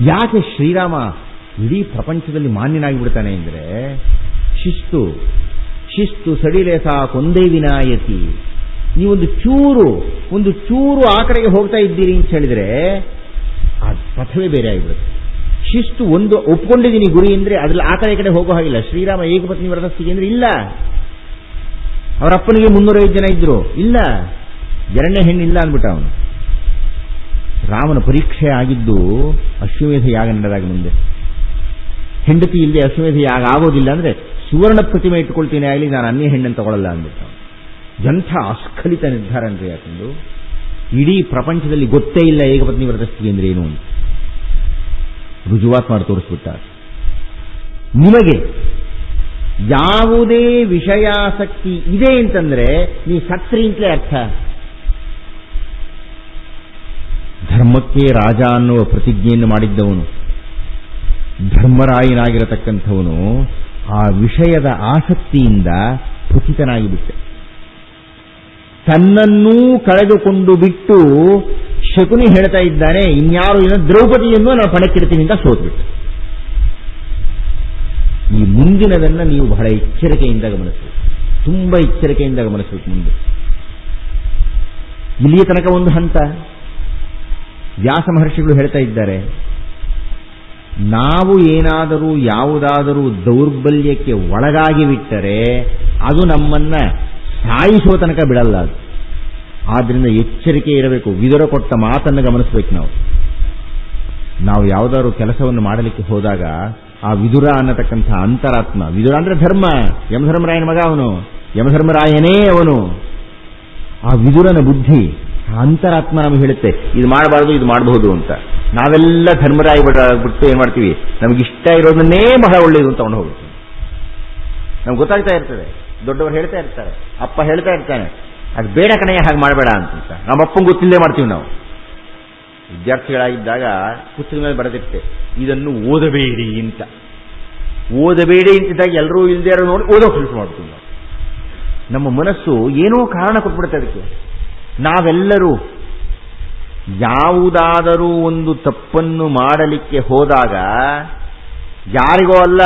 ಯಾಕೆ ಶ್ರೀರಾಮ ಇಡೀ ಪ್ರಪಂಚದಲ್ಲಿ ಮಾನ್ಯನಾಗಿ ಬಿಡ್ತಾನೆ ಅಂದರೆ ಶಿಸ್ತು ಶಿಸ್ತು ಸಡಿಲೆ ಸಾಕೊಂದೇ ವಿನಾಯತಿ. ನೀವೊಂದು ಚೂರು ಆ ಕಡೆಗೆ ಹೋಗ್ತಾ ಇದ್ದೀರಿ ಅಂತ ಹೇಳಿದ್ರೆ ಆ ಪಥವೇ ಬೇರೆ ಆಗಿಬಿಡುತ್ತೆ. ಶಿಸ್ತು ಒಂದು ಒಪ್ಕೊಂಡಿದ್ದೀನಿ ಗುರಿ ಅಂದರೆ ಅದ್ರಲ್ಲಿ ಆ ಕಡೆ ಹೋಗೋ ಹಾಗಿಲ್ಲ. ಶ್ರೀರಾಮ ಏಕಪತ್ನಿ ವ್ರತಸ್ಥಿಗೆ ಅಂದ್ರೆ ಇಲ್ಲ. ಅವರ ಅಪ್ಪನಿಗೆ 305 ಜನ ಇದ್ರು, ಇಲ್ಲ. ಎರಡನೇ ಹೆಣ್ಣಿಲ್ಲ ಅಂದ್ಬಿಟ್ಟ ಅವನು. ರಾಮನ ಪರೀಕ್ಷೆ ಆಗಿದ್ದು ಅಶ್ವಮೇಧ ಯಾಗ ನಡೆದಾಗ ಮುಂದೆ. ಹೆಂಡತಿ ಇಲ್ಲದೆ ಅಶ್ವಮೇಧ ಯಾಗ ಆಗೋದಿಲ್ಲ ಅಂದ್ರೆ ಸುವರ್ಣ ಪ್ರತಿಮೆ ಇಟ್ಕೊಳ್ತೀನಿ ಆಗಲಿ, ನಾನು ಅನ್ಯ ಹೆಣ್ಣನ್ನು ತಗೊಳ್ಳಲ್ಲ ಅಂದ್ಬಿಟ್ಟು. ಎಂಥ ಅಸ್ಖಲಿತ ನಿರ್ಧಾರ ಅಂದ್ರೆ ಯಾಕಂದು ಇಡೀ ಪ್ರಪಂಚದಲ್ಲಿ ಗೊತ್ತೇ ಇಲ್ಲ ಏಕಪತ್ನಿ ವ್ರತಸ್ಥಿಗೆ ಅಂದ್ರೆ ಏನು ಅಂತ ರುಜುವಾತ್ ಮಾಡಿ ತೋರಿಸ್ಬಿಟ್ಟ. ನಿಮಗೆ ಯಾವುದೇ ವಿಷಯಾಸಕ್ತಿ ಇದೆ ಅಂತಂದ್ರೆ ನೀವು ಸತ್ರಿ ಅಂತಲೇ ಅರ್ಥ. ಧರ್ಮಕ್ಕೆ ರಾಜ ಅನ್ನುವ ಪ್ರತಿಜ್ಞೆಯನ್ನು ಮಾಡಿದ್ದವನು ಧರ್ಮರಾಯನಾಗಿರತಕ್ಕಂಥವನು ಆ ವಿಷಯದ ಆಸಕ್ತಿಯಿಂದ ಪತಿತನಾಗಿಬಿಟ್ಟೆ. ತನ್ನನ್ನೂ ಕಳೆದುಕೊಂಡು ಬಿಟ್ಟು ಶಕುನಿ ಹೇಳ್ತಾ ಇದ್ದಾನೆ, ಇನ್ಯಾರು ಏನೋ ದ್ರೌಪದಿಯನ್ನು ನಾನು ಪಣಕ್ಕಿಡ್ತೀನಿ ಅಂತ ಸೋತ್ಬಿಟ್ಟೆ. ಈ ಮುಂದಿನದನ್ನ ನೀವು ಬಹಳ ಎಚ್ಚರಿಕೆಯಿಂದ ಗಮನಿಸಬೇಕು, ತುಂಬಾ ಎಚ್ಚರಿಕೆಯಿಂದ ಗಮನಿಸಬೇಕು. ಮುಂದೆ ಇಲ್ಲಿಯ ತನಕ ಒಂದು ಹಂತ. ವ್ಯಾಸ ಮಹರ್ಷಿಗಳು ಹೇಳ್ತಾ ಇದ್ದಾರೆ, ನಾವು ಏನಾದರೂ ಯಾವುದಾದರೂ ದೌರ್ಬಲ್ಯಕ್ಕೆ ಒಳಗಾಗಿ ಬಿಟ್ಟರೆ ಅದು ನಮ್ಮನ್ನ ಸಾಯಿಸುವ ತನಕ ಬಿಡಲ್ಲ. ಅದು ಆದ್ರಿಂದ ಎಚ್ಚರಿಕೆ ಇರಬೇಕು. ವಿದುರ ಕೊಟ್ಟ ಮಾತನ್ನು ಗಮನಿಸಬೇಕು. ನಾವು ಯಾವುದಾದ್ರು ಕೆಲಸವನ್ನು ಮಾಡಲಿಕ್ಕೆ ಹೋದಾಗ ಆ ವಿದುರ ಅನ್ನತಕ್ಕಂಥ ಅಂತರಾತ್ಮ, ವಿದುರ ಅಂದ್ರೆ ಧರ್ಮ, ಯಮಧರ್ಮರಾಯನ ಮಗ ಅವನು, ಯಮಧರ್ಮರಾಯನೇ ಅವನು. ಆ ವಿದುರನ ಬುದ್ಧಿ, ಆ ಅಂತರಾತ್ಮ ನಮಗೆ ಹೇಳುತ್ತೆ ಇದು ಮಾಡಬಾರದು, ಇದು ಮಾಡಬಹುದು ಅಂತ. ನಾವೆಲ್ಲ ಧರ್ಮರಾಯ ಬಿಟ್ಟು ಏನ್ ಮಾಡ್ತೀವಿ, ನಮಗಿಷ್ಟ ಇರೋದನ್ನೇ ಬಹಳ ಒಳ್ಳೆಯದು ಅಂತ ತಗೊಂಡು ಹೋಗುತ್ತೆ. ನಮ್ಗೆ ಗೊತ್ತಾಗ್ತಾ ಇರ್ತದೆ, ದೊಡ್ಡವರು ಹೇಳ್ತಾ ಇರ್ತಾರೆ, ಅಪ್ಪ ಹೇಳ್ತಾ ಇರ್ತಾನೆ, ಅದು ಬೇಡ ಕಣಯ್ಯ ಹಾಗೆ ಮಾಡಬೇಡ ಅಂತ. ನಮ್ಮ ಅಪ್ಪಂಗೆ ಗೊತ್ತಿಲ್ಲದೆ ಮಾಡ್ತೀವಿ ನಾವು. ವಿದ್ಯಾರ್ಥಿಗಳಾಗಿದ್ದಾಗ ಪುಸ್ತಕದ ಮೇಲೆ ಬರೆದಿರುತ್ತೆ, ಇದನ್ನು ಓದಬೇಡಿ ಅಂತ. ಓದಬೇಡಿ ಅಂತಿದ್ದಾಗ ಎಲ್ಲರೂ ಇಲ್ಲದೆ ಯಾರು ನೋಡಿ ಓದೋ ಕೆಲಸ ಮಾಡ್ತೀವಿ ನಾವು. ನಮ್ಮ ಮನಸ್ಸು ಏನೋ ಕಾರಣ ಕೊಟ್ಬಿಡುತ್ತೆ ಅದಕ್ಕೆ. ನಾವೆಲ್ಲರೂ ಯಾವುದಾದರೂ ಒಂದು ತಪ್ಪನ್ನು ಮಾಡಲಿಕ್ಕೆ ಹೋದಾಗ ಯಾರಿಗೋ ಅಲ್ಲ,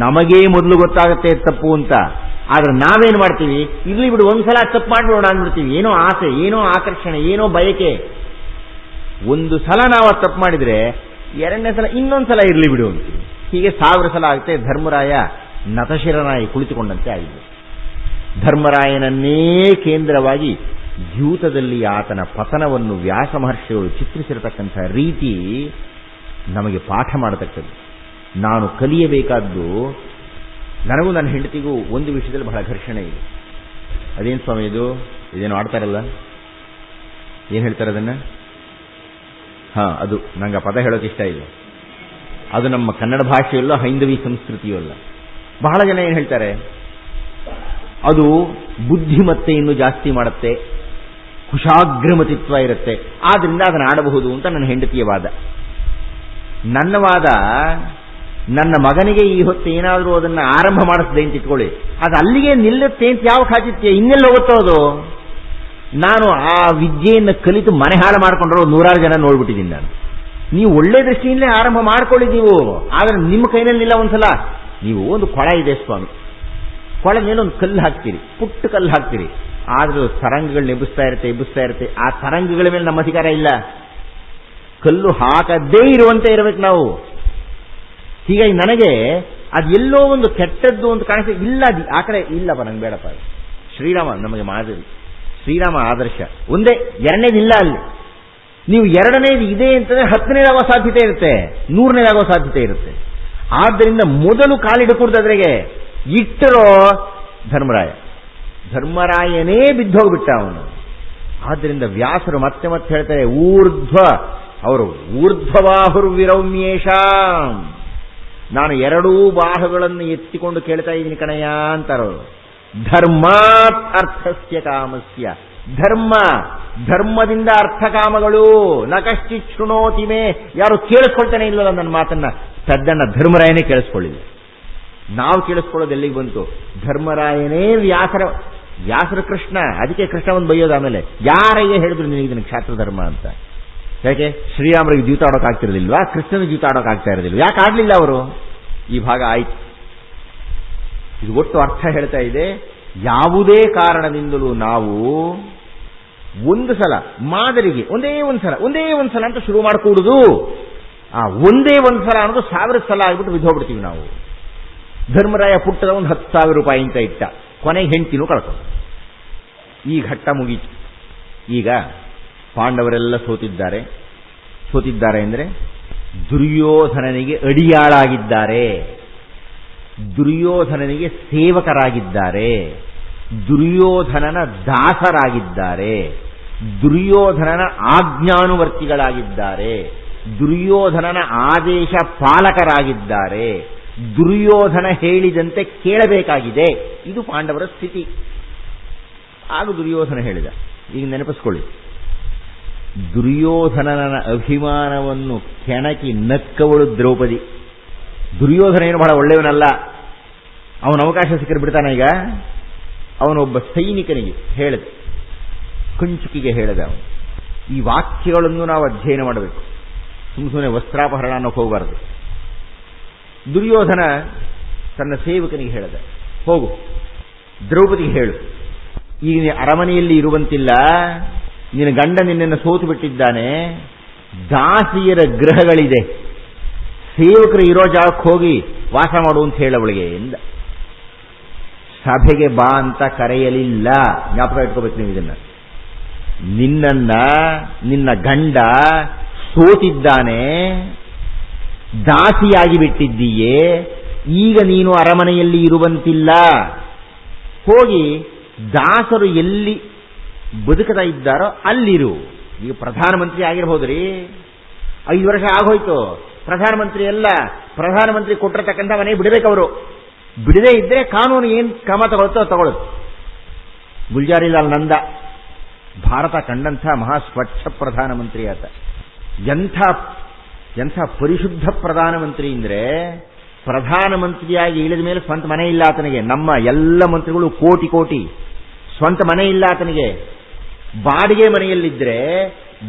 ನಮಗೇ ಮೊದಲು ಗೊತ್ತಾಗುತ್ತೆ ತಪ್ಪು ಅಂತ. ಆದ್ರೆ ನಾವೇನು ಮಾಡ್ತೀವಿ, ಇರ್ಲಿ ಬಿಡು ಒಂದ್ಸಲ ತಪ್ಪು ಮಾಡಿಬಿಡೋಣ ಅಂದ್ಬಿಡ್ತೀವಿ. ಏನೋ ಆಸೆ, ಏನೋ ಆಕರ್ಷಣೆ, ಏನೋ ಬಯಕೆ. ಒಂದು ಸಲ ನಾವು ತಪ್ಪು ಮಾಡಿದ್ರೆ ಎರಡನೇ ಸಲ ಇನ್ನೊಂದ್ಸಲ ಇರ್ಲಿ ಬಿಡು ಅಂತೀವಿ. ಹೀಗೆ 1000 ಸಲ ಆಗುತ್ತೆ. ಧರ್ಮರಾಯ ನತಶಿರನಾಗಿ ಕುಳಿತುಕೊಂಡಂತೆ ಆಗಿದೆ. ಧರ್ಮರಾಯನನ್ನೇ ಕೇಂದ್ರವಾಗಿ ದ್ಯೂತದಲ್ಲಿ ಆತನ ಪತನವನ್ನು ವ್ಯಾಸ ಮಹರ್ಷಿಗಳು ಚಿತ್ರಿಸಿರತಕ್ಕಂಥ ರೀತಿ ನಮಗೆ ಪಾಠ ಮಾಡತಕ್ಕದ್ದು. ನಾನು ಕಲಿಯಬೇಕಾದ್ದು, ನನಗೂ ನನ್ನ ಹೆಂಡತಿಗೂ ಒಂದು ವಿಷಯದಲ್ಲಿ ಬಹಳ ಘರ್ಷಣೆ ಇದೆ. ಅದೇನು ಸ್ವಾಮಿ ಇದು, ಇದೇನು ಆಡ್ತಾರಲ್ಲ, ಏನು ಹೇಳ್ತಾರೆ ಅದನ್ನ? ಅದು ನಂಗೆ ಆ ಪದ ಹೇಳೋಕೆ ಇಷ್ಟ ಇದೆ. ಅದು ನಮ್ಮ ಕನ್ನಡ ಭಾಷೆಯಲ್ಲ, ಹೈಂದವಿ ಸಂಸ್ಕೃತಿಯೂ ಅಲ್ಲ. ಬಹಳ ಜನ ಏನು ಹೇಳ್ತಾರೆ, ಅದು ಬುದ್ಧಿಮತ್ತೆಯನ್ನು ಜಾಸ್ತಿ ಮಾಡುತ್ತೆ, ಕುಶಾಗ್ರಮತಿತ್ವ ಇರುತ್ತೆ, ಆದ್ರಿಂದ ಅದನ್ನು ಆಡಬಹುದು ಅಂತ ನನ್ನ ಹೆಂಡತಿಯ ವಾದ. ನನ್ನ ವಾದ, ನನ್ನ ಮಗನಿಗೆ ಈ ಹೊತ್ತು ಏನಾದರೂ ಅದನ್ನು ಆರಂಭ ಮಾಡಿಸಿದೆ ಅಂತ ಇಟ್ಕೊಳ್ಳಿ, ಅದು ಅಲ್ಲಿಗೆ ನಿಲ್ಲುತ್ತೆ ಅಂತ ಯಾವ ಖಾಚಿತ್ಯ, ಇನ್ನೆಲ್ಲ ಹೋಗುತ್ತೋ ಅದು. ನಾನು ಆ ವಿದ್ಯೆಯನ್ನು ಕಲಿತು ಮನೆ ಹಾಳು ಮಾಡಿಕೊಂಡ್ರೆ 100 ಜನ ನೋಡ್ಬಿಟ್ಟಿದ್ದೀನಿ ನಾನು. ನೀವು ಒಳ್ಳೆ ದೃಷ್ಟಿಯಿಂದಲೇ ಆರಂಭ ಮಾಡ್ಕೊಳ್ಳಿ ನೀವು, ಆದರೆ ನಿಮ್ಮ ಕೈನಲ್ಲಿಲ್ಲ. ಒಂದ್ಸಲ ನೀವು ಒಂದು ಕೊಳ ಇದೆ ಸ್ವಾಮಿ, ಕೊಳ ಮೇಲೆ ಒಂದು ಕಲ್ಲು ಹಾಕ್ತೀರಿ, ಪುಟ್ಟ ಕಲ್ಲು ಹಾಕ್ತೀರಿ, ಆದ್ರೂ ತರಂಗಗಳನ್ನ ಎಬ್ಬಿಸ್ತಾ ಇರುತ್ತೆ. ಆ ತರಂಗಗಳ ಮೇಲೆ ನಮ್ಮ ಅಧಿಕಾರ ಇಲ್ಲ. ಕಲ್ಲು ಹಾಕದೇ ಇರುವಂತೆ ಇರಬೇಕು ನಾವು. ಹೀಗಾಗಿ ನನಗೆ ಅದು ಎಲ್ಲೋ ಒಂದು ಕೆಟ್ಟದ್ದು ಅಂತ ಕಾಣಿಸ್ತದೆ. ಇಲ್ಲ, ಆ ಕಡೆ ಇಲ್ಲಪ್ಪ, ನಂಗೆ ಬೇಡಪ್ಪ. ಶ್ರೀರಾಮ ನಮಗೆ ಮಾದರಿ, ಶ್ರೀರಾಮ ಆದರ್ಶ. ಒಂದೇ, ಎರಡನೇದಿಲ್ಲ ಅಲ್ಲಿ. ನೀವು ಎರಡನೇದು ಇದೆ ಅಂತಂದ್ರೆ 10ನೇದಾಗೋ ಸಾಧ್ಯತೆ ಇರುತ್ತೆ, 100ನೇದಾಗೋ ಸಾಧ್ಯತೆ ಇರುತ್ತೆ. ಆದ್ದರಿಂದ ಮೊದಲು ಕಾಲಿಡಕೂಡ್ದು ಅದ್ರಿಗೆ ಇಟ್ಟರೋ ಧರ್ಮರಾಯನೇ ಬಿದ್ದೋಗ್ಬಿಟ್ಟ ಅವನು. ಆದ್ದರಿಂದ ವ್ಯಾಸರು ಮತ್ತೆ ಮತ್ತೆ ಹೇಳ್ತಾರೆ, ಅವರು ಊರ್ಧ್ವಬಾಹುರ್ವಿರೌಮ್ಯೇಷ, ನಾನು 2 ಬಾಹುಗಳನ್ನು ಎತ್ತಿಕೊಂಡು ಕೇಳ್ತಾ ಇದ್ದೀನಿ ಕಣಯ್ಯ ಅಂತಾರವರು. ಧರ್ಮಾತ್ ಅರ್ಥಸ್ಯ ಕಾಮಸ್ಯ, ಧರ್ಮದಿಂದ ಅರ್ಥಕಾಮಗಳು. ನಕಶ್ಚಿತ್ ಶೃಣೋತಿ ಮೇ, ಯಾರು ಕೇಳಿಸ್ಕೊಳ್ತಾನೆ ಇಲ್ಲಲ್ಲ ನನ್ನ ಮಾತನ್ನ. ಸದ್ದಣ್ಣ ಧರ್ಮರಾಯನೇ ಕೇಳಿಸ್ಕೊಳ್ಳಿಲ್ಲ. ನಾವು ಕೇಳಿಸ್ಕೊಳ್ಳೋದು ಎಲ್ಲಿಗೆ ಬಂತು? ಧರ್ಮರಾಯನೇ ವ್ಯಾಸರ ಕೃಷ್ಣ. ಅದಕ್ಕೆ ಕೃಷ್ಣ ಒಂದು ಬೈಯೋದು. ಆಮೇಲೆ ಯಾರಿಗೆ ಹೇಳಿದ್ರು ನಿನಗೆ ಇದನ್ನು ಕ್ಷಾತ್ರ ಧರ್ಮ ಅಂತ? ಯಾಕೆ ಶ್ರೀರಾಮರಿಗೆ ಜೀವಿತ ಆಡೋಕೆ ಆಗ್ತಿರೋದಿಲ್ವಾ, ಕೃಷ್ಣನಿಗೆ ಜೀವಿತ ಆಡೋಕೆ ಆಗ್ತಾ ಇರೋದಿಲ್ವ, ಯಾಕೆ ಆಡಲಿಲ್ಲ ಅವರು? ಈ ಭಾಗ ಆಯ್ತು. ಇದು ಒಟ್ಟು ಅರ್ಥ ಹೇಳ್ತಾ ಇದೆ, ಯಾವುದೇ ಕಾರಣದಿಂದಲೂ ನಾವು ಒಂದು ಸಲ ಮಾದರಿಗೆ ಒಂದೇ ಒಂದು ಸಲ ಅಂತ ಶುರು ಮಾಡಿಕೊಡುದು. ಒಂದೇ ಒಂದು ಸಲ ಅನ್ನೋದು 1000 ಸಲ ಆಗ್ಬಿಟ್ಟು ಬಿದ್ದೋಗ್ಬಿಡ್ತೀವಿ ನಾವು. ಧರ್ಮರಾಯ ಪುಟ್ಟದ ಒಂದು 10,000 ರೂಪಾಯಿ ಅಂತ ಇಟ್ಟ, ಕೊನೆಗೆ ಹೆಂಡ್ತಿನೂ ಕಳ್ಕೊಂಡು ಈ ಘಟ್ಟ ಮುಗೀತು. ಈಗ ಪಾಂಡವರೆಲ್ಲ ಸೋತಿದ್ದಾರೆ ಅಂದರೆ ದುರ್ಯೋಧನನಿಗೆ ಅಡಿಯಾಳಾಗಿದ್ದಾರೆ, ದುರ್ಯೋಧನನಿಗೆ ಸೇವಕರಾಗಿದ್ದಾರೆ, ದುರ್ಯೋಧನನ ದಾಸರಾಗಿದ್ದಾರೆ, ದುರ್ಯೋಧನನ ಆಜ್ಞಾನುವರ್ತಿಗಳಾಗಿದ್ದಾರೆ, ದುರ್ಯೋಧನನ ಆದೇಶ ಪಾಲಕರಾಗಿದ್ದಾರೆ, ದುರ್ಯೋಧನ ಹೇಳಿದಂತೆ ಕೇಳಬೇಕಾಗಿದೆ. ಇದು ಪಾಂಡವರ ಸ್ಥಿತಿ. ಆಗ ದುರ್ಯೋಧನ ಹೇಳಿದ, ಈಗ ನೆನಪಿಸ್ಕೊಳ್ಳಿ, ದುರ್ಯೋಧನನ ಅಭಿಮಾನವನ್ನು ಕೆಣಕಿ ನಕ್ಕವಳು ದ್ರೌಪದಿ. ದುರ್ಯೋಧನ ಏನು ಬಹಳ ಒಳ್ಳೆಯವನಲ್ಲ, ಅವನ ಅವಕಾಶ ಸಿಕ್ಕರೆ ಬಿಡ್ತಾನೆ. ಈಗ ಅವನೊಬ್ಬ ಸೈನಿಕನಿಗೆ ಹೇಳಿದ, ಕುಂಚುಕಿಗೆ ಹೇಳಿದ, ಅವನು ಈ ವಾಕ್ಯಗಳನ್ನು ನಾವು ಅಧ್ಯಯನ ಮಾಡಬೇಕು, ಸುಮ್ಮನೆ ವಸ್ತ್ರಾಪಹರಣ ಅನ್ನೋಕೆ ಹೋಗಬಾರದು. ದುರ್ಯೋಧನ ತನ್ನ ಸೇವಕನಿಗೆ ಹೇಳಿದ, ಹೋಗು ದ್ರೌಪದಿಗೆ ಹೇಳು, ಈಗ ನೀನು ಅರಮನೆಯಲ್ಲಿ ಇರುವಂತಿಲ್ಲ, ನಿನ್ನ ಗಂಡ ನಿನ್ನನ್ನು ಸೋತು ಬಿಟ್ಟಿದ್ದಾನೆ, ದಾಸಿಯರ ಗೃಹಗಳಿದೆ, ಸೇವಕರು ಇರೋ ಜಾಗಕ್ಕೆ ಹೋಗಿ ವಾಸ ಮಾಡು ಅಂತ ಹೇಳವಳಿಗೆ ಎಂದ. ಸಭೆಗೆ ಬಾ ಅಂತ ಕರೆಯಲಿಲ್ಲ. ಜ್ಞಾಪಕ ಇಟ್ಕೋಬೇಕು ನೀವು ಇದನ್ನ. ನಿನ್ನ ಗಂಡ ಸೋತಿದ್ದಾನೆ, ದಾಸಿಯಾಗಿ ಬಿಟ್ಟಿದ್ದೀಯೇ, ಈಗ ನೀನು ಅರಮನೆಯಲ್ಲಿ ಇರುವಂತಿಲ್ಲ, ಹೋಗಿ ದಾಸರು ಎಲ್ಲಿ ಬದುಕತಾ ಇದ್ದಾರೋ ಅಲ್ಲಿರು. ಈಗ ಪ್ರಧಾನಮಂತ್ರಿ ಆಗಿರಬಹುದ್ರಿ, 5 ವರ್ಷ ಆಗೋಯ್ತು, ಪ್ರಧಾನಮಂತ್ರಿ ಎಲ್ಲ, ಪ್ರಧಾನಮಂತ್ರಿ ಕೊಟ್ಟಿರತಕ್ಕಂಥ ಮನೆ ಬಿಡಬೇಕವರು. ಬಿಡದೇ ಇದ್ರೆ ಕಾನೂನು ಏನು ಕ್ರಮ ತಗೊಳುತ್ತೋ ತಗೊಳ್ಳೋದು. ಗುಲ್ಜಾರಿಲಾಲ್ ನಂದ ಭಾರತ ಕಂಡಂಥ ಮಹಾಸ್ವಚ್ಛ ಪ್ರಧಾನಮಂತ್ರಿ ಆತ. ಎಂಥ ಪರಿಶುದ್ಧ ಪ್ರಧಾನಮಂತ್ರಿ ಅಂದ್ರೆ, ಪ್ರಧಾನಮಂತ್ರಿಯಾಗಿ ಇಳಿದ ಮೇಲೆ ಸ್ವಂತ ಮನೆ ಇಲ್ಲ ಆತನಿಗೆ. ನಮ್ಮ ಎಲ್ಲ ಮಂತ್ರಿಗಳು ಕೋಟಿ ಸ್ವಂತ ಮನೆ ಇಲ್ಲ ಆತನಿಗೆ. ಬಾಡಿಗೆ ಮನೆಯಲ್ಲಿದ್ರೆ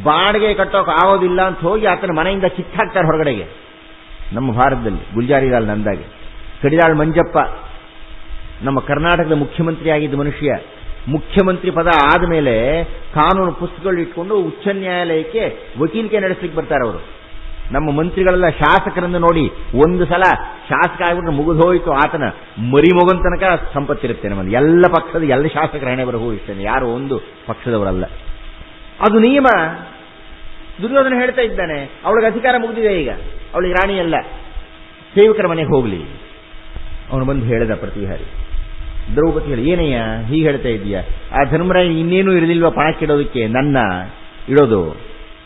ಬಾಡಿಗೆ ಕಟ್ಟೋಕೆ ಆಗೋದಿಲ್ಲ ಅಂತ ಹೋಗಿ ಆತನ ಮನೆಯಿಂದ ಕಿತ್ತಾಕ್ತಾರೆ ಹೊರಗಡೆಗೆ. ನಮ್ಮ ಭಾರತದಲ್ಲಿ ಗುಲ್ಜಾರಿಲಾಲ್ ನಂದಾಗೆ. ಕಡಿದಾಳ್ ಮಂಜಪ್ಪ ನಮ್ಮ ಕರ್ನಾಟಕದ ಮುಖ್ಯಮಂತ್ರಿ ಆಗಿದ್ದ ಮನುಷ್ಯ. ಮುಖ್ಯಮಂತ್ರಿ ಪದ ಆದಮೇಲೆ ಕಾನೂನು ಪುಸ್ತಕಗಳು ಇಟ್ಕೊಂಡು ಉಚ್ಚ ನ್ಯಾಯಾಲಯಕ್ಕೆ ವಕೀಲಿಕೆ ನಡೆಸಲಿಕ್ಕೆ ಬರ್ತಾರೆ ಅವರು. ನಮ್ಮ ಮಂತ್ರಿಗಳೆಲ್ಲ ಶಾಸಕರನ್ನು ನೋಡಿ ಒಂದು ಸಲ ಶಾಸಕ ಆಗಿಬಿಟ್ರೆ ಮುಗಿದೋಯ್ತು, ಆತನ ಮರಿಮಗನ ತನಕ ಸಂಪತ್ತಿರುತ್ತೆ. ನಮ್ಮಲ್ಲಿ ಎಲ್ಲ ಪಕ್ಷದ ಎಲ್ಲ ಶಾಸಕರ ಹಣೆ ಬರಹೂ ಇಷ್ಟೇ, ಯಾರು ಒಂದು ಪಕ್ಷದವರಲ್ಲ. ಅದು ನಿಯಮ. ದುರ್ಯೋಧನ ಹೇಳ್ತಾ ಇದ್ದಾನೆ, ಅವಳಿಗೆ ಅಧಿಕಾರ ಮುಗಿದಿದೆ, ಈಗ ಅವಳಿಗೆ ರಾಣಿಯಲ್ಲ, ಸೇವಕರ ಮನೆಗೆ ಹೋಗ್ಲಿ. ಅವನು ಬಂದು ಹೇಳಿದ ಪ್ರತಿಹಾರಿ. ದ್ರೌಪದಿ ಹೇಳಿ, ಏನಯ್ಯ ಹೀಗೆ ಹೇಳ್ತಾ ಇದೀಯ, ಆ ಧರ್ಮರಾಯ ಇನ್ನೇನು ಇರಲಿಲ್ವ ಪಣಕ್ಕಿಡೋದಕ್ಕೆ, ನನ್ನ ಇಡೋದು?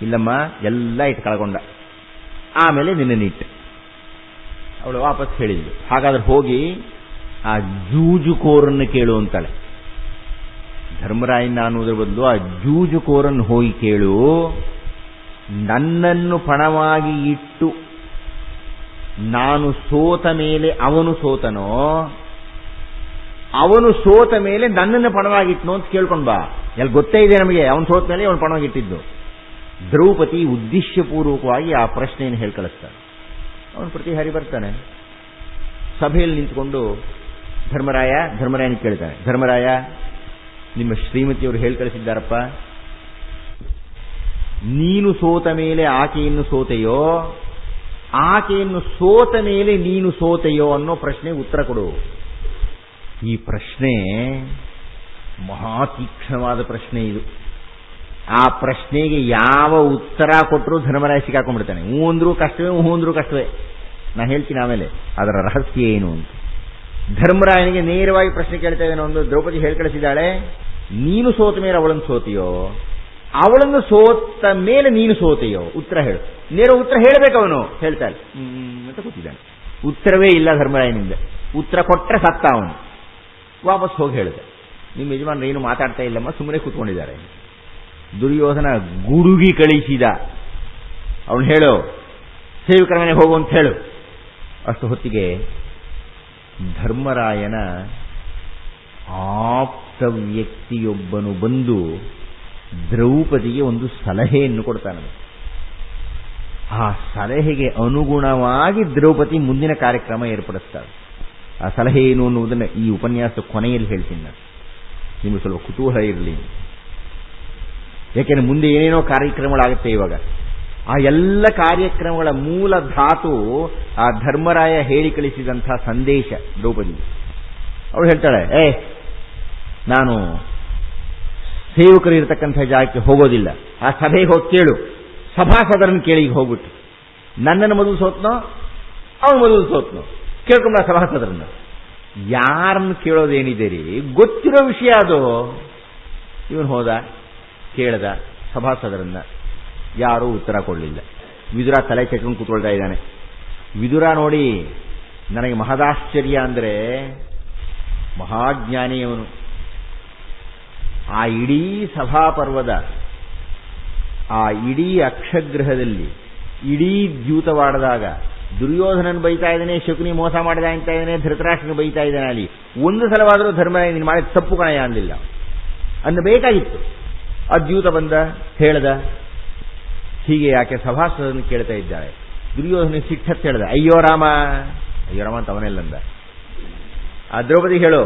ಇಲ್ಲಮ್ಮ, ಎಲ್ಲ ಇಟ್ಟು ಕಳ್ಕೊಂಡ, ಆಮೇಲೆ ನಿನ್ನಿಟ್ಟು. ಅವಳು ವಾಪಸ್ ಹೇಳಿದ್ಲು, ಹಾಗಾದ್ರೆ ಹೋಗಿ ಆ ಜೂಜುಕೋರನ್ನು ಕೇಳು ಅಂತಾಳೆ. ಧರ್ಮರಾಯನ ಅನ್ನೋದ್ರ ಬದಲು ಆ ಜೂಜುಕೋರನ್ನು ಹೋಗಿ ಕೇಳು, ನನ್ನನ್ನು ಪಣವಾಗಿ ಇಟ್ಟು ನಾನು ಸೋತ ಮೇಲೆ ಅವನು ಸೋತನೋ, ಅವನು ಸೋತ ಮೇಲೆ ನನ್ನನ್ನು ಪಣವಾಗಿಟ್ನೋ ಅಂತ ಕೇಳ್ಕೊಂಡ್ ಬಾ. ಎಲ್ಲಿ ಗೊತ್ತೇ ಇದೆ ನಮಗೆ, ಅವನು ಸೋತ ಮೇಲೆ ಅವನು ಪಣವಾಗಿಟ್ಟಿದ್ದು. ದ್ರೌಪದಿ ಉದ್ದೇಶಪೂರ್ವಕವಾಗಿ ಆ ಪ್ರಶ್ನೆಯನ್ನು ಹೇಳಿ ಕಳಿಸ್ತಾನೆ. ಅವನು ಪ್ರತಿಹಾರಿ ಬರ್ತಾನೆ, ಸಭೆಯಲ್ಲಿ ನಿಂತ್ಕೊಂಡು ಧರ್ಮರಾಯನ ಕೇಳ್ತಾನೆ, ಧರ್ಮರಾಯ, ನಿಮ್ಮ ಶ್ರೀಮತಿಯವರು ಹೇಳಿ ಕಳಿಸಿದ್ದಾರಪ್ಪ, ನೀನು ಸೋತ ಮೇಲೆ ಆಕೆಯನ್ನು ಸೋತೆಯೋ, ಆಕೆಯನ್ನು ಸೋತ ಮೇಲೆ ನೀನು ಸೋತೆಯೋ ಅನ್ನೋ ಪ್ರಶ್ನೆಗೆ ಉತ್ತರ ಕೊಡು. ಈ ಪ್ರಶ್ನೆ ಮಹಾತೀಕ್ಷ್ಣವಾದ ಪ್ರಶ್ನೆ ಇದು. ಆ ಪ್ರಶ್ನೆಗೆ ಯಾವ ಉತ್ತರ ಕೊಟ್ಟರೂ ಧರ್ಮರಾಯ ಸಿಕ್ಕಾಕೊಂಡ್ಬಿಡ್ತಾನೆ. ಹೂ ಅಂದ್ರೂ ಕಷ್ಟವೇ. ನಾ ಹೇಳ್ತೀನಿ ಆಮೇಲೆ ಅದರ ರಹಸ್ಯ ಏನು ಅಂತ. ಧರ್ಮರಾಯನಿಗೆ ನೇರವಾಗಿ ಪ್ರಶ್ನೆ ಕೇಳ್ತಾ ಇದ್ದಾನೆ. ಒಂದು ದ್ರೌಪದಿ ಹೇಳಿ ಕಳಿಸಿದ್ದಾಳೆ, ನೀನು ಸೋತ ಮೇಲೆ ಅವಳನ್ನು ಸೋತೆಯೋ, ಅವಳನ್ನು ಸೋತ ಮೇಲೆ ನೀನು ಸೋತೆಯೋ, ಉತ್ತರ ಹೇಳು. ನೇರ ಉತ್ತರ ಹೇಳಬೇಕು. ಅವನು ಹೇಳ್ತಾನೆ ಅಂತ ಕೂತಿದ್ದಾನೆ. ಉತ್ತರವೇ ಇಲ್ಲ ಧರ್ಮರಾಯನಿಂದ. ಉತ್ತರ ಕೊಟ್ಟರೆ ಸತ್ತ ಅವನು. ವಾಪಸ್ ಹೋಗಿ ಹೇಳಿದೆ, ನಿಮ್ಮ ಯಜಮಾನರು ಏನು ಮಾತಾಡ್ತಾ ಇಲ್ಲಮ್ಮ, ಸುಮ್ಮನೆ ಕೂತ್ಕೊಂಡಿದ್ದಾರೆ. ದುರ್ಯೋಧನ ಗುಡುಗಿ ಕಳಿಸಿದ, ಅವನು ಹೇಳು, ಸೇವಕರ ಮನೆಗೆ ಹೋಗು ಅಂತ ಹೇಳು. ಅಷ್ಟು ಹೊತ್ತಿಗೆ ಧರ್ಮರಾಯನ ಆಪ್ತ ವ್ಯಕ್ತಿಯೊಬ್ಬನು ಬಂದು ದ್ರೌಪದಿಗೆ ಒಂದು ಸಲಹೆಯನ್ನು ಕೊಡ್ತಾನೆ. ಆ ಸಲಹೆಗೆ ಅನುಗುಣವಾಗಿ ದ್ರೌಪದಿ ಮುಂದಿನ ಕಾರ್ಯಕ್ರಮ ಏರ್ಪಡಿಸ್ತಾಳೆ. ಆ ಸಲಹೆ ಏನು ಅನ್ನುವುದನ್ನು ಈ ಉಪನ್ಯಾಸ ಕೊನೆಯಲ್ಲಿ ಹೇಳ್ತೀನಿ ನಾನು, ನಿಮಗೆ ಸ್ವಲ್ಪ ಕುತೂಹಲ ಇರಲಿ. ಯಾಕೆಂದರೆ ಮುಂದೆ ಏನೇನೋ ಕಾರ್ಯಕ್ರಮಗಳಾಗುತ್ತೆ. ಇವಾಗ ಆ ಎಲ್ಲ ಕಾರ್ಯಕ್ರಮಗಳ ಮೂಲ ಧಾತು ಆ ಧರ್ಮರಾಯ ಹೇಳಿ ಕಳಿಸಿದಂಥ ಸಂದೇಶ ದ್ರೌಪದಿ. ಅವಳು ಹೇಳ್ತಾಳೆ, ನಾನು ಸೇವಕರು ಇರತಕ್ಕಂಥ ಜಾಗಕ್ಕೆ ಹೋಗೋದಿಲ್ಲ, ಆ ಸಭೆಗೆ ಹೋಗಿ ಕೇಳು, ಸಭಾಸದರನ್ನು ಕೇಳಿ ಹೋಗ್ಬಿಟ್ಟು ನನ್ನನ್ನು ಮೊದಲು ಸೋತ್ನೋ ಅವನು ಮೊದಲು ಸೋತ್ನೋ ಕೇಳ್ಕೊಂಡ ಸಭಾಸದರನ್ನ. ಯಾರನ್ನು ಕೇಳೋದೇನಿದೆ ರೀ, ಗೊತ್ತಿರೋ ವಿಷಯ ಅದು. ಇವನು ಹೋದ, ಕೇಳ್ದ ಸಭಾಸದರನ್ನ, ಯಾರೂ ಉತ್ತರ ಕೊಡಲಿಲ್ಲ. ವಿದುರ ತಲೆ ಕೆಟ್ಕೊಂಡು ಕೂತ್ಕೊಳ್ತಾ ಇದ್ದಾನೆ. ವಿದುರ ನೋಡಿ ನನಗೆ ಮಹದಾಶ್ಚರ್ಯ ಅಂದರೆ, ಮಹಾಜ್ಞಾನಿಯವನು. ಆ ಇಡೀ ಸಭಾಪರ್ವದ ಆ ಇಡೀ ಅಕ್ಷಗ್ರಹದಲ್ಲಿ ಇಡೀ ದ್ಯೂತವಾಡದಾಗ ದುರ್ಯೋಧನನ್ ಬೈತಾ ಇದ್ದಾನೆ, ಶಕುನಿ ಮೋಸ ಮಾಡಿದ ಅಂತ ಇದ್ದಾನೆ, ಧೃತರಾಷ್ಟ್ರನ ಬೈತಾ ಇದ್ದಾನೆ. ಅಲ್ಲಿ ಒಂದು ಸಲವಾದರೂ ಧರ್ಮರಾಯ ನೀನು ಮಾಡಿದ ತಪ್ಪು ಕಣಯ ಅಂದಿಲ್ಲ. ಅನ್ನಬೇಕಾಗಿತ್ತು. ಆ ದ್ಯೂತ ಬಂದ, ಹೇಳ್ದ. ಹೀಗೆ ಯಾಕೆ ಸಭಾಸದನ್ನು ಕೇಳ್ತಾ ಇದ್ದಾಳೆ. ದುರ್ಯೋಧನ ಸಿಟ್ಟತ್ ಹೇಳ್ದ, ಅಯ್ಯೋ ರಾಮ ಅಂತ ಅವನೆಲ್ಲಂದ. ಆ ದ್ರೌಪದಿ ಹೇಳು,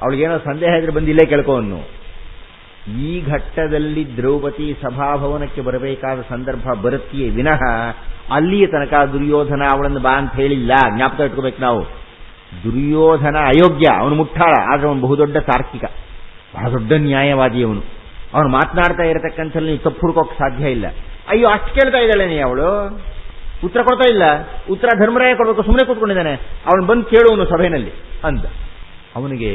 ಅವಳಿಗೇನೋ ಸಂದೇಹ ಇದ್ರೆ ಬಂದಿಲ್ಲೇ ಕೇಳ್ಕೊ ಅನ್ನು. ಈ ಘಟ್ಟದಲ್ಲಿ ದ್ರೌಪದಿ ಸಭಾಭವನಕ್ಕೆ ಬರಬೇಕಾದ ಸಂದರ್ಭ ಬರುತ್ತೆಯೇ ವಿನಃ ಅಲ್ಲಿಯ ತನಕ ದುರ್ಯೋಧನ ಅವಳನ್ನು ಬಾ ಅಂತ ಹೇಳಿಲ್ಲ. ಜ್ಞಾಪಕ ಇಟ್ಕೋಬೇಕು ನಾವು. ದುರ್ಯೋಧನ ಅಯೋಗ್ಯ, ಅವನು ಮುಟ್ಟಾಳ, ಆದರೆ ಅವನು ಬಹುದೊಡ್ಡ ತಾರ್ಕಿಕ, ಬಹಳ ದೊಡ್ಡ ನ್ಯಾಯವಾದಿ ಅವನು. ಅವನು ಮಾತನಾಡ್ತಾ ಇರತಕ್ಕಂಥಲ್ಲಿ ನೀವು ತಪ್ಪು ಹುಡುಕೋಕೆ ಸಾಧ್ಯ ಇಲ್ಲ. ಅಯ್ಯೋ ಅಷ್ಟು ಕೇಳ್ತಾ ಇದ್ದಾಳೆ ನೀ, ಅವಳು ಉತ್ತರ ಕೊಡ್ತಾ ಇಲ್ಲ. ಉತ್ತರ ಧರ್ಮರಾಯ ಕೊಡಬೇಕು, ಸುಮ್ಮನೆ ಕೂತ್ಕೊಂಡಿದ್ದಾನೆ. ಅವನು ಬಂದು ಕೇಳುವನು ಸಭೆಯಲ್ಲಿ ಅಂದ. ಅವನಿಗೆ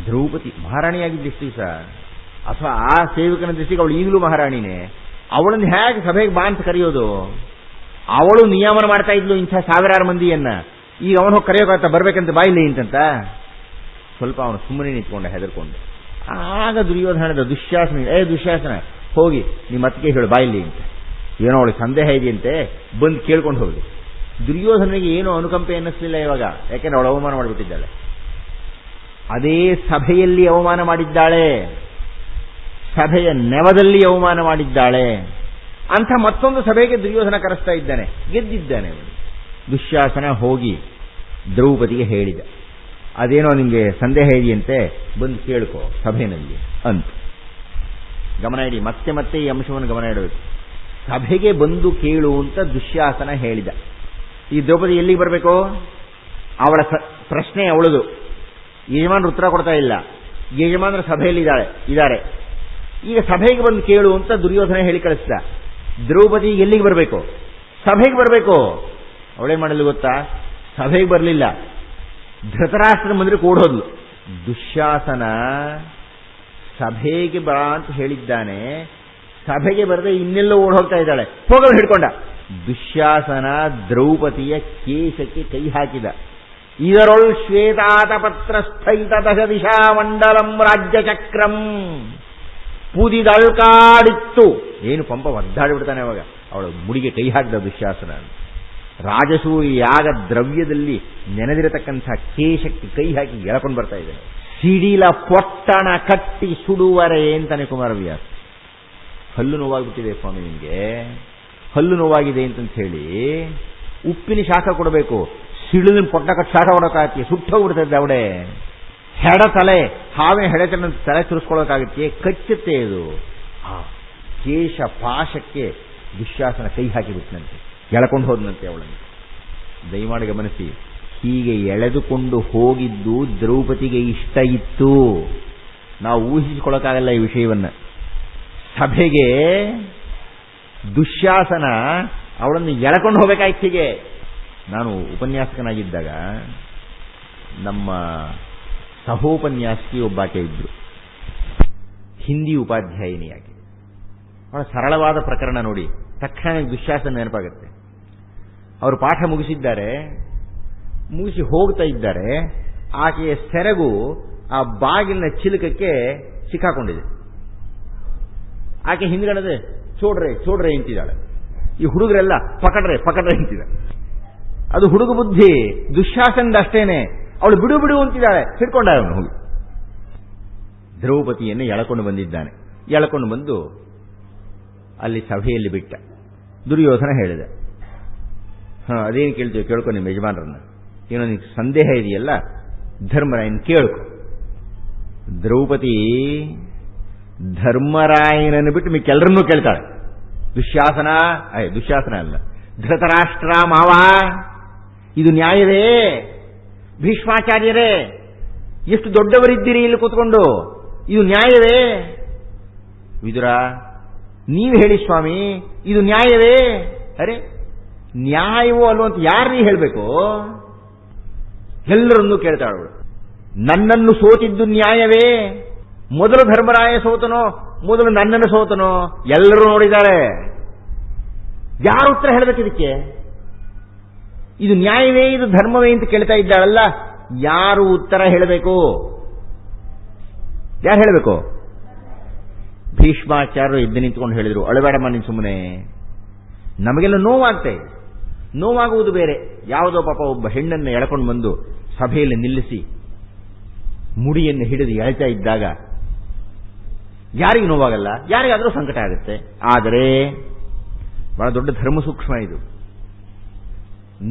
ದ್ರೌಪದಿ ಮಹಾರಾಣಿಯಾಗಿದ್ದಿಷ್ಟು ದಿವಸ, ಅಥವಾ ಆ ಸೇವಕನ ದೃಷ್ಟಿಗೆ ಅವಳು ಈಗಲೂ ಮಹಾರಾಣಿನೇ. ಅವಳನ್ನು ಹೇಗೆ ಸಭೆಗೆ ಬಾ ಅಂತ ಕರೆಯೋದು? ಅವಳು ನಿಯಮನ ಮಾಡ್ತಾ ಇದ್ಲು ಇಂಥ ಸಾವಿರಾರು ಮಂದಿಯನ್ನ. ಈಗ ಅವನು ಹೋಗಿ ಕರೆಯೋಕಾಗ್ತಾ ಬರ್ಬೇಕಂತ ಬಾಯಿಲಿ ಅಂತಂತ ಸ್ವಲ್ಪ ಅವನು ಸುಮ್ಮನೆ ನಿಂತ್ಕೊಂಡ ಹೆದರ್ಕೊಂಡು. ಆಗ ದುರ್ಯೋಧನದ ದುಶ್ಯಾಸನ ಹೋಗಿ ನಿಮ್ಮ ಅತ್ತಿಗೆ ಹೇಳು ಬಾಯಿಲಿ ಅಂತ. ಏನೋ ಅವಳಿಗೆ ಸಂದೇಹ ಇದೆಯಂತೆ, ಬಂದು ಕೇಳ್ಕೊಂಡು ಹೋಗಿ. ದುರ್ಯೋಧನಿಗೆ ಏನೋ ಅನುಕಂಪೆ ಅನ್ನಿಸ್ಲಿಲ್ಲ ಇವಾಗ, ಯಾಕೆಂದ್ರೆ ಅವಳು ಅವಮಾನ ಮಾಡಿಬಿಟ್ಟಿದ್ದಾಳೆ. ಅದೇ ಸಭೆಯಲ್ಲಿ ಅವಮಾನ ಮಾಡಿದ್ದಾಳೆ, ಸಭೆಯ ನೆವದಲ್ಲಿ ಅವಮಾನ ಮಾಡಿದ್ದಾಳೆ. ಅಂಥ ಮತ್ತೊಂದು ಸಭೆಗೆ ದುರ್ಯೋಧನ ಕರೆಸ್ತಾ ಇದ್ದಾನೆ, ಗೆದ್ದಿದ್ದಾನೆ ಅವನು. ದುಶ್ಯಾಸನ ಹೋಗಿ ದ್ರೌಪದಿಗೆ ಹೇಳಿದ, ಅದೇನೋ ನಿಮಗೆ ಸಂದೇಹ ಇದೆಯಂತೆ, ಬಂದು ಕೇಳ್ಕೋ ಸಭೆಯಲ್ಲಿ ಅಂತ. ಗಮನ ಇಡಿ, ಮತ್ತೆ ಮತ್ತೆ ಈ ಅಂಶವನ್ನು ಗಮನ ಇಡಬೇಕು. ಸಭೆಗೆ ಬಂದು ಕೇಳು ಅಂತ ದುಶ್ಯಾಸನ ಹೇಳಿದ. ಈ ದ್ರೌಪದಿ ಎಲ್ಲಿಗೆ ಬರಬೇಕು? ಅವಳ ಪ್ರಶ್ನೆ ಅವಳದು. ಯಜಮಾನರು ಉತ್ತರ ಕೊಡ್ತಾ ಇಲ್ಲ, ಯಜಮಾನರ ಸಭೆಯಲ್ಲಿ ಇದ್ದಾರೆ. ಈಗ ಸಭೆಗೆ ಬಂದು ಕೇಳು ಅಂತ ದುರ್ಯೋಧನ ಹೇಳಿ ಕಳಿಸ್ದ. ದ್ರೌಪದಿ ಎಲ್ಲಿಗೆ ಬರಬೇಕು? ಸಭೆಗೆ ಬರಬೇಕು. ಅವಳೇನು ಮಾಡಲು ಗೊತ್ತಾ? ಸಭೆಗೆ ಬರಲಿಲ್ಲ, ಧೃತರಾಷ್ಟ್ರನ ಮಂದಿರಕ್ಕೆ ಓಡೋದ್ಲು. ದುಶ್ಯಾಸನ ಸಭೆಗೆ ಬರ ಅಂತ ಹೇಳಿದ್ದಾನೆ, ಸಭೆಗೆ ಬರದೆ ಇನ್ನೆಲ್ಲೋ ಓಡ್ ಹೋಗ್ತಾ ಇದ್ದಾಳೆ. ಹೋಗಲು ಹಿಡ್ಕೊಂಡ. ದುಶ್ಯಾಸನ ದ್ರೌಪದಿಯ ಕೇಶಕ್ಕೆ ಕೈ ಹಾಕಿದ. ಇದರೊಳ್ ಶ್ವೇತಾತಪತ್ರ ಸ್ಥೈತ ದಶ ದಿಶಾ ಮಂಡಲಂ ರಾಜ್ಯ ಚಕ್ರಂ ಪೂದಿದಳ್ಕಾಡಿತ್ತು. ಏನು ಪಂಪ ಒದ್ದಾಡಿಬಿಡ್ತಾನೆ ಅವಾಗ. ಅವಳು ಮುಡಿಗೆ ಕೈ ಹಾಕಿದ ದುಶ್ಯಾಸನ. ರಾಜಸೂಯ ಯಾಗ ದ್ರವ್ಯದಲ್ಲಿ ನೆನೆದಿರತಕ್ಕಂಥ ಕೇಶಕ್ಕೆ ಕೈ ಹಾಕಿ ಎಳಕೊಂಡು ಬರ್ತಾ ಇದ್ದಾನೆ. ಸಿಡಿಲ ಪೊಟ್ಟಣ ಕಟ್ಟಿ ಸುಡುವರೆ ಅಂತಾನೆ ಕುಮಾರವ್ಯಾಸ. ಹಲ್ಲು ನೋವಾಗ್ಬಿಟ್ಟಿದೆ ಸ್ವಾಮಿ ನಿಮಗೆ, ಹಲ್ಲು ನೋವಾಗಿದೆ ಅಂತಂತ ಹೇಳಿ ಉಪ್ಪಿನ ಶಾಖ ಕೊಡಬೇಕು. ಸಿಡಿಲಿನ ಪೊಟ್ಟ ಕಟ್ಟು ಶಾಖ ಕೊಡೋಕ್ಕಾಗತ್ತೆ, ಸುಟ್ಟೋಗ್ಬಿಡ್ತದೆ ಅವಡೆ. ಹೆಡ ತಲೆ, ಹಾವಿನ ಹೆಡೆತನ ತಲೆ ತುರಿಸ್ಕೊಳ್ಳೋಕ್ಕಾಗತ್ತೆ, ಕಚ್ಚುತ್ತೆ ಇದು. ಆ ಕೇಶ ಪಾಶಕ್ಕೆ ದುಶ್ಯಾಸನ ಕೈ ಹಾಕಿಬಿಟ್ನಂತೆ, ಎಳ್ಕೊಂಡು ಹೋದನಂತೆ ಅವಳನ್ನು. ದಯಮಾಡಿ ಗಮನಿಸಿ, ಹೀಗೆ ಎಳೆದುಕೊಂಡು ಹೋಗಿದ್ದು ದ್ರೌಪದಿಗೆ ಇಷ್ಟ ಇತ್ತು. ನಾವು ಊಹಿಸಿಕೊಳ್ಳೋಕ್ಕಾಗಲ್ಲ ಈ ವಿಷಯವನ್ನು. ಸಭೆಗೆ ದುಶ್ಯಾಸನ ಅವಳನ್ನು ಎಳ್ಕೊಂಡು ಹೋಗಬೇಕಾಯ್ತು. ಹೀಗೆ ನಾನು ಉಪನ್ಯಾಸಕನಾಗಿದ್ದಾಗ ನಮ್ಮ ಸಹೋಪನ್ಯಾಸಕಿ ಒಬ್ಬಾಕೆ ಇದ್ರು, ಹಿಂದಿ ಉಪಾಧ್ಯಾಯಿನಿಯಾಗಿ. ಬಹಳ ಸರಳವಾದ ಪ್ರಕರಣ ನೋಡಿ, ತಕ್ಷಣ ದುಶ್ಯಾಸನ ನೆನಪಾಗುತ್ತೆ. ಅವರು ಪಾಠ ಮುಗಿಸಿದ್ದಾರೆ, ಮುಗಿಸಿ ಹೋಗ್ತಾ ಇದ್ದಾರೆ. ಆಕೆಯ ಸೆರಗು ಆ ಬಾಗಿಲಿನ ಚಿಲಕಕ್ಕೆ ಸಿಕ್ಕಾಕೊಂಡಿದೆ. ಆಕೆ ಹಿಂದ್ಗಡೆ ಚೋಡ್ರೆ ಅಂತಿದ್ದಾಳೆ. ಈ ಹುಡುಗರೆಲ್ಲ ಪಕಡ್ರೆ ಅಂತಿದ್ದಾರೆ. ಅದು ಹುಡುಗ ಬುದ್ಧಿ, ದುಶ್ಯಾಸನದ ಅಷ್ಟೇನೆ. ಅವಳು ಬಿಡು ಅಂತಿದ್ದಾಳೆ, ಹಿಡ್ಕೊಂಡ ಅವನು ಹೋಗಿ. ದ್ರೌಪದಿಯನ್ನು ಎಳಕೊಂಡು ಬಂದಿದ್ದಾನೆ. ಎಳಕೊಂಡು ಬಂದು ಅಲ್ಲಿ ಸಭೆಯಲ್ಲಿ ಬಿಟ್ಟ. ದುರ್ಯೋಧನ ಹೇಳಿದ, ಅದೇನು ಕೇಳ್ತೀವಿ, ಕೇಳ್ಕೊ ನಿಮ್ಮ ಯಜಮಾನರನ್ನ. ಏನೋ ನಿನಗೆ ಸಂದೇಹ ಇದೆಯಲ್ಲ, ಧರ್ಮರಾಯನ್ ಕೇಳ್ಕೊ. ದ್ರೌಪದಿ ಧರ್ಮರಾಯನನ್ನು ಬಿಟ್ಟು ಮಿಕ್ಕೆಲ್ಲರನ್ನೂ ಕೇಳ್ತಾಳೆ. ದುಶ್ಯಾಸನ ಅಲ್ಲ, ಧೃತರಾಷ್ಟ್ರ ಮಾವ, ಇದು ನ್ಯಾಯವೇ? ಭೀಷ್ಮಾಚಾರ್ಯರೇ, ಎಷ್ಟು ದೊಡ್ಡವರಿದ್ದೀರಿ ಇಲ್ಲಿ ಕೂತ್ಕೊಂಡು, ಇದು ನ್ಯಾಯವೇ? ವಿದುರ, ನೀವು ಹೇಳಿ ಸ್ವಾಮಿ, ಇದು ನ್ಯಾಯವೇ? ಅರೆ, ನ್ಯಾಯವೋ ಅಲ್ವೋ ಅಂತ ಯಾರನ್ನೀ ಹೇಳಬೇಕು? ಎಲ್ಲರನ್ನೂ ಕೇಳ್ತಾಳು. ನನ್ನನ್ನು ಸೋತಿದ್ದು ನ್ಯಾಯವೇ? ಮೊದಲು ಧರ್ಮರಾಯ ಸೋತನೋ, ಮೊದಲು ನನ್ನನ್ನು ಸೋತನೋ? ಎಲ್ಲರೂ ನೋಡಿದ್ದಾರೆ. ಯಾರು ಉತ್ತರ ಹೇಳಬೇಕು ಇದಕ್ಕೆ? ಇದು ನ್ಯಾಯವೇ, ಇದು ಧರ್ಮವೇ ಅಂತ ಕೇಳ್ತಾ ಇದ್ದಾಳಲ್ಲ, ಯಾರು ಉತ್ತರ ಹೇಳಬೇಕು? ಯಾರು ಹೇಳಬೇಕು? ಭೀಷ್ಮಾಚಾರ್ಯರು ಎದ್ದು ನಿಂತ್ಕೊಂಡು ಹೇಳಿದರು, ಅಳಬೇಡಮ್ಮ ನೀನು ಸುಮ್ಮನೆ, ನಮಗೆಲ್ಲ ನೋವಾಗ್ತಾ ಇದೆ. ನೋವಾಗುವುದು ಬೇರೆ. ಯಾವುದೋ ಪಾಪ ಒಬ್ಬ ಹೆಣ್ಣನ್ನು ಎಳ್ಕೊಂಡು ಬಂದು ಸಭೆಯಲ್ಲಿ ನಿಲ್ಲಿಸಿ ಮುಡಿಯನ್ನು ಹಿಡಿದು ಎಳ್ತಾ ಇದ್ದಾಗ ಯಾರಿಗೂ ನೋವಾಗಲ್ಲ? ಯಾರಿಗಾದರೂ ಸಂಕಟ ಆಗುತ್ತೆ. ಆದರೆ ಬಹಳ ದೊಡ್ಡ ಧರ್ಮ ಸೂಕ್ಷ್ಮ ಇದು.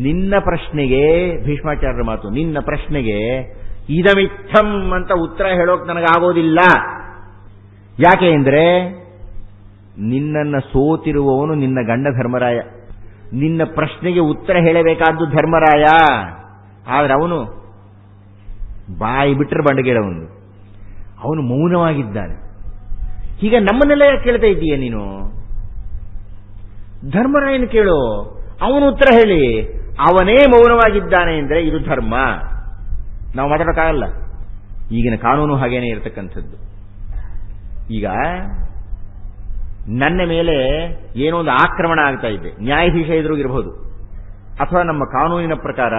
ನಿನ್ನ ಪ್ರಶ್ನೆಗೆ, ಭೀಷ್ಮಾಚಾರ್ಯರ ಮಾತು, ನಿನ್ನ ಪ್ರಶ್ನೆಗೆ ಇದಮಿತ್ತಂ ಅಂತ ಉತ್ತರ ಹೇಳೋಕೆ ನನಗಾಗೋದಿಲ್ಲ. ಯಾಕೆ ಅಂದರೆ ನಿನ್ನನ್ನು ಸೋತಿರುವವನು ನಿನ್ನ ಗಂಡ ಧರ್ಮರಾಯ. ನಿನ್ನ ಪ್ರಶ್ನೆಗೆ ಉತ್ತರ ಹೇಳಬೇಕಾದ್ದು ಧರ್ಮರಾಯ. ಆದರೆ ಅವನು ಬಾಯಿ ಬಿಟ್ಟರೆ ಬಂಡಗೇಳವನು, ಅವನು ಮೌನವಾಗಿದ್ದಾನೆ. ಈಗ ನಮ್ಮನ್ನೆಲ್ಲ ಯಾಕೆ ಕೇಳ್ತಾ ಇದ್ದೀಯ ನೀನು? ಧರ್ಮರಾಯನ ಕೇಳು, ಅವನು ಉತ್ತರ ಹೇಳಿ. ಅವನೇ ಮೌನವಾಗಿದ್ದಾನೆ ಅಂದರೆ ಇದು ಧರ್ಮ. ನಾವು ಮಾತಾಡೋಕ್ಕಾಗಲ್ಲ. ಈಗಿನ ಕಾನೂನು ಹಾಗೇನೆ ಇರತಕ್ಕಂಥದ್ದು. ಈಗ ನನ್ನ ಮೇಲೆ ಏನೋ ಒಂದು ಆಕ್ರಮಣ ಆಗ್ತಾ ಇದೆ, ನ್ಯಾಯಾಧೀಶ ಎದುರುಗಿರಬಹುದು, ಅಥವಾ ನಮ್ಮ ಕಾನೂನಿನ ಪ್ರಕಾರ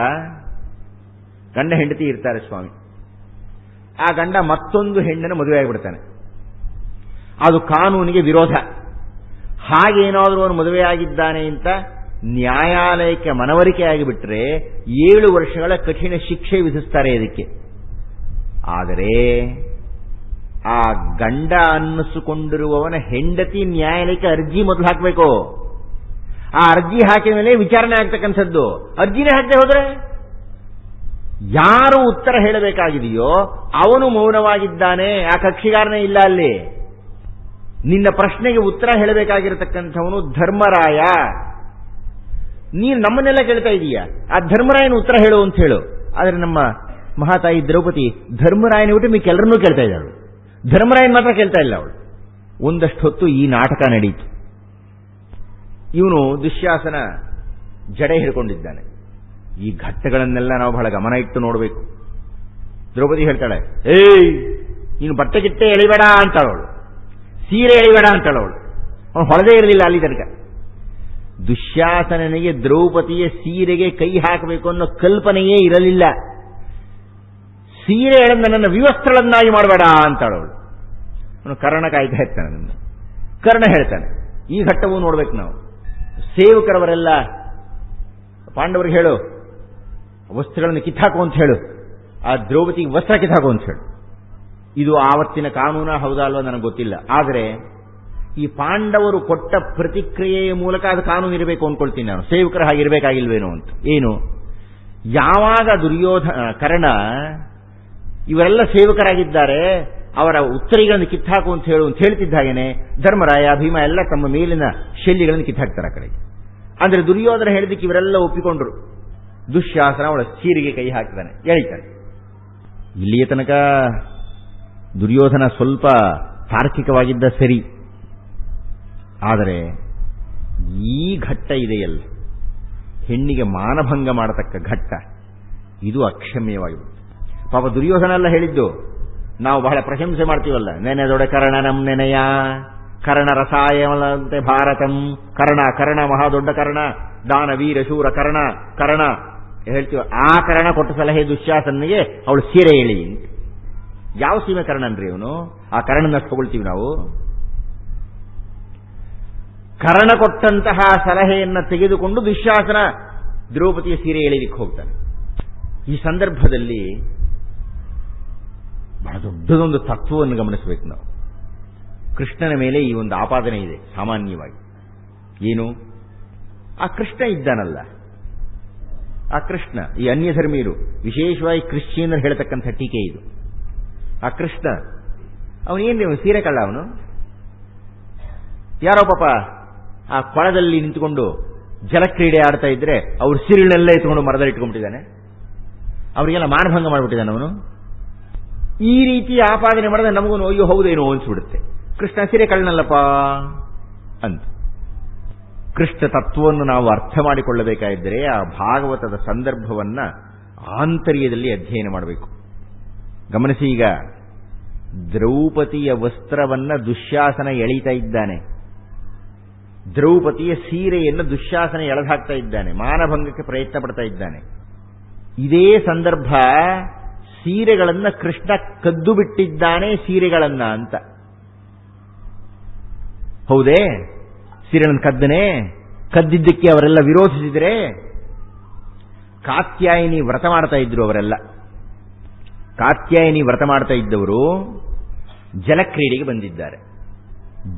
ಗಂಡ ಹೆಂಡತಿ ಇರ್ತಾರೆ ಸ್ವಾಮಿ. ಆ ಗಂಡ ಮತ್ತೊಂದು ಹೆಣ್ಣನ್ನು ಮದುವೆ ಆಗಿಬಿಡ್ತಾನೆ. ಅದು ಕಾನೂನಿಗೆ ವಿರೋಧ. ಹಾಗೇನಾದರೂ ಅವನು ಮದುವೆಯಾಗಿದ್ದಾನೆ ಅಂತ ನ್ಯಾಯಾಲಯಕ್ಕೆ ಮನವರಿಕೆ ಆಗಿಬಿಟ್ರೆ 7 ವರ್ಷಗಳ ಕಠಿಣ ಶಿಕ್ಷೆ ವಿಧಿಸ್ತಾರೆ ಇದಕ್ಕೆ. ಆದರೆ ಆ ಗಂಡ ಅನ್ನಿಸಿಕೊಂಡಿರುವವನ ಹೆಂಡತಿ ನ್ಯಾಯಾಲಯಕ್ಕೆ ಅರ್ಜಿ ಮೊದಲು ಹಾಕಬೇಕು. ಆ ಅರ್ಜಿ ಹಾಕಿದ ಮೇಲೆ ವಿಚಾರಣೆ ಆಗ್ತಕ್ಕಂಥದ್ದು. ಅರ್ಜಿನೇ ಹಾಕದೆ ಹೋದ್ರೆ ಯಾರು ಉತ್ತರ ಹೇಳಬೇಕಾಗಿದೆಯೋ ಅವನು ಮೌನವಾಗಿದ್ದಾನೆ. ಆ ಕಕ್ಷಿಗಾರನೇ ಇಲ್ಲ ಅಲ್ಲಿ. ನಿನ್ನ ಪ್ರಶ್ನೆಗೆ ಉತ್ತರ ಹೇಳಬೇಕಾಗಿರತಕ್ಕಂಥವನು ಧರ್ಮರಾಯ. ನೀನು ನಮ್ಮನ್ನೆಲ್ಲ ಕೇಳ್ತಾ ಇದೀಯ, ಆ ಧರ್ಮರಾಯನ ಉತ್ತರ ಹೇಳು ಅಂತ ಹೇಳು. ಆದರೆ ನಮ್ಮ ಮಹಾತಾಯಿ ದ್ರೌಪದಿ ಧರ್ಮರಾಯನ ಬಿಟ್ಟು ಮಿಕ್ಕೆಲ್ಲರನ್ನೂ ಕೇಳ್ತಾ ಇದ್ದಾಳು, ಧರ್ಮರಾಯನ್ ಮಾತ್ರ ಕೇಳ್ತಾ ಇಲ್ಲ ಅವಳು. ಒಂದಷ್ಟು ಹೊತ್ತು ಈ ನಾಟಕ ನಡೀತು. ಇವನು ದುಶ್ಯಾಸನ ಜಡೆ ಹಿಡ್ಕೊಂಡಿದ್ದಾನೆ. ಈ ಘಟ್ಟಗಳನ್ನೆಲ್ಲ ನಾವು ಬಹಳ ಗಮನ ಇಟ್ಟು ನೋಡಬೇಕು. ದ್ರೌಪದಿ ಹೇಳ್ತಾಳೆ, ಏಯ್ ನೀನು ಬಟ್ಟೆ ಗಿಟ್ಟೆ ಎಳಿಬೇಡ ಅಂತಾಳವಳು, ಸೀರೆ ಎಳಿಬೇಡ ಅಂತಾಳವಳು. ಅವನು ಹೊಳದೇ ಇರಲಿಲ್ಲ ಅಲ್ಲಿ ತನಕ. ದುಶ್ಯಾಸನನಿಗೆ ದ್ರೌಪದಿಯ ಸೀರೆಗೆ ಕೈ ಹಾಕಬೇಕು ಅನ್ನೋ ಕಲ್ಪನೆಯೇ ಇರಲಿಲ್ಲ. ಸೀರೆ ಎಳೆದ ನನ್ನ ವಿವಸ್ತ್ರಳನ್ನಾಗಿ ಮಾಡಬೇಡ ಅಂತಾಳವಳು. ಅವನು ಕರ್ಣ ಕಾಯ್ತಾ ಇರ್ತಾನೆ. ನನ್ನ ಕರ್ಣ ಹೇಳ್ತಾನೆ, ಈ ಘಟ್ಟವೂ ನೋಡ್ಬೇಕು ನಾವು. ಸೇವಕರವರೆಲ್ಲ ಪಾಂಡವರಿಗೆ ಹೇಳು, ವಸ್ತ್ರಗಳನ್ನು ಕಿತ್ತಾಕು ಅಂತ ಹೇಳು, ಆ ದ್ರೌಪದಿಗೆ ವಸ್ತ್ರ ಕಿತ್ತಾಕು ಅಂತ ಹೇಳು. ಇದು ಆವತ್ತಿನ ಕಾನೂನ ಹೌದಾ ಅಲ್ವಾ ನನಗೆ ಗೊತ್ತಿಲ್ಲ. ಆದರೆ ಈ ಪಾಂಡವರು ಕೊಟ್ಟ ಪ್ರತಿಕ್ರಿಯೆಯ ಮೂಲಕ ಅದು ಕಾನೂನು ಇರಬೇಕು ಅಂದ್ಕೊಳ್ತೀನಿ ನಾನು. ಸೇವಕರ ಹಾಗಿರಬೇಕಾಗಿಲ್ವೇನೋ ಅಂತ. ಏನು, ಯಾವಾಗ ಕರ್ಣ ಇವರೆಲ್ಲ ಸೇವಕರಾಗಿದ್ದಾರೆ, ಅವರ ಉತ್ತರಿಗಳನ್ನು ಕಿತ್ತಾಕು ಅಂತ ಹೇಳ್ತಿದ್ದಾಗೇನೆ ಧರ್ಮರಾಯ ಭೀಮ ಎಲ್ಲ ತಮ್ಮ ಮೇಲಿನ ಶಲ್ಯಗಳನ್ನು ಕಿತ್ತಾಕ್ತಾರೆ ಆ ಕಡೆಗೆ. ಅಂದ್ರೆ ದುರ್ಯೋಧನ ಹೇಳಿದಕ್ಕೆ ಇವರೆಲ್ಲ ಒಪ್ಪಿಕೊಂಡ್ರು. ದುಶ್ಯಾಸನ ಅವಳ ಸೀರೆಗೆ ಕೈ ಹಾಕ್ತಾನೆ, ಎಳಿತಾನೆ. ಇಲ್ಲಿಯ ತನಕ ದುರ್ಯೋಧನ ಸ್ವಲ್ಪ ತಾರ್ಕಿಕವಾಗಿದ್ದ ಸರಿ. ಆದರೆ ಈ ಘಟ್ಟ ಇದೆಯಲ್ಲ, ಹೆಣ್ಣಿಗೆ ಮಾನಭಂಗ ಮಾಡತಕ್ಕ ಘಟ್ಟ, ಇದು ಅಕ್ಷಮ್ಯವಾಗಿದೆ. ಪಾಪ ದುರ್ಯೋಧನ ಎಲ್ಲ ಹೇಳಿದ್ದು ನಾವು ಬಹಳ ಪ್ರಶಂಸೆ ಮಾಡ್ತೀವಲ್ಲ, ನೆನೆದೊಡೆ ಕರ್ಣನಂ ನೆನೆಯ ಕರ್ಣ ರಸಾಯನಂತೆ ಭಾರತಂ. ಕರ್ಣ ಮಹಾ ದೊಡ್ಡ ಕರ್ಣ, ದಾನ ವೀರ ಶೂರ ಕರ್ಣ ಹೇಳ್ತೀವ. ಆ ಕರ್ಣ ಕೊಟ್ಟ ಸಲಹೆ ದುಶ್ಯಾಸನಿಗೆ ಅವಳು ಸೀರೆ ಎಳಿ. ಯಾವ ಸೀಮೆ ಕರ್ಣನ್ರಿ ಅವನು? ಆ ಕರ್ಣನ ತಗೊಳ್ತೀವಿ ನಾವು. ಕರ್ಣ ಕೊಟ್ಟಂತಹ ಸಲಹೆಯನ್ನು ತೆಗೆದುಕೊಂಡು ದುಶ್ಯಾಸನ ದ್ರೌಪದಿಯ ಸೀರೆ ಎಳಿಲಿಕ್ಕೆ ಹೋಗ್ತಾನೆ. ಈ ಸಂದರ್ಭದಲ್ಲಿ ಬಹಳ ದೊಡ್ಡದೊಂದು ತತ್ವವನ್ನು ಗಮನಿಸಬೇಕು ನಾವು. ಕೃಷ್ಣನ ಮೇಲೆ ಈ ಒಂದು ಆಪಾದನೆ ಇದೆ ಸಾಮಾನ್ಯವಾಗಿ. ಏನು, ಆ ಕೃಷ್ಣ ಇದ್ದಾನಲ್ಲ, ಆ ಕೃಷ್ಣ, ಈ ಅನ್ಯಧರ್ಮೀಯರು, ವಿಶೇಷವಾಗಿ ಕ್ರಿಶ್ಚಿಯನ್ನರು ಹೇಳ್ತಕ್ಕಂಥ ಟೀಕೆ ಇದು. ಆ ಕೃಷ್ಣ ಅವನೇನು ಸೀರೆ ಕಳ್ಳ, ಅವನು ಯಾರೋ ಪಾಪ ಆ ಕೊಳದಲ್ಲಿ ನಿಂತುಕೊಂಡು ಜಲಕ್ರೀಡೆ ಆಡ್ತಾ ಇದ್ರೆ ಅವ್ರ ಸೀರೆಗಳನ್ನೆಲ್ಲ ಎತ್ಕೊಂಡು ಮರದಲ್ಲಿ ಇಟ್ಕೊಂಡ್ಬಿಟ್ಟಿದ್ದಾನೆ, ಅವರಿಗೆಲ್ಲ ಮಾನಭಂಗ ಮಾಡಿಬಿಟ್ಟಿದ್ದಾನೆ ಅವನು. ಈ ರೀತಿ ಆಪಾದನೆ ಮಾಡಿದ್ರೆ ನಮಗೂ ಅಯ್ಯೋ ಹೌದೇನೋ ಅನ್ಸ್ಬಿಡುತ್ತೆ, ಕೃಷ್ಣ ಸೀರೆ ಕಳ್ಳನಲ್ಲಪ್ಪ ಅಂತ. ಕೃಷ್ಣ ತತ್ವವನ್ನು ನಾವು ಅರ್ಥ ಮಾಡಿಕೊಳ್ಳಬೇಕಾಗಿದ್ದರೆ ಆ ಭಾಗವತದ ಸಂದರ್ಭವನ್ನ ಆಂತರ್ಯದಲ್ಲಿ ಅಧ್ಯಯನ ಮಾಡಬೇಕು. ಗಮನಿಸಿ, ಈಗ ದ್ರೌಪದಿಯ ವಸ್ತ್ರವನ್ನ ದುಶ್ಯಾಸನ ಎಳೀತಾ ಇದ್ದಾನೆ, ದ್ರೌಪದಿಯ ಸೀರೆಯನ್ನು ದುಶ್ಯಾಸನ ಎಳೆದಾಕ್ತಾ ಇದ್ದಾನೆ, ಮಾನಭಂಗಕ್ಕೆ ಪ್ರಯತ್ನ ಪಡ್ತಾ ಇದ್ದಾನೆ. ಇದೇ ಸಂದರ್ಭ ಸೀರೆಗಳನ್ನ ಕೃಷ್ಣ ಕದ್ದು ಬಿಟ್ಟಿದ್ದಾನೆ ಸೀರೆಗಳನ್ನ ಅಂತ. ಹೌದೇ? ಸೀರೆಗಳನ್ನು ಕದ್ದನೆ, ಕದ್ದಿದ್ದಕ್ಕೆ ಅವರೆಲ್ಲ ವಿರೋಧಿಸಿದರೆ ಕಾತ್ಯಾಯಿನಿ ವ್ರತ ಮಾಡ್ತಾ ಇದ್ರು. ಅವರೆಲ್ಲ ಕಾತ್ಯಾಯಿನಿ ವ್ರತ ಮಾಡ್ತಾ ಇದ್ದವರು ಜಲಕ್ರೀಡೆಗೆ ಬಂದಿದ್ದಾರೆ.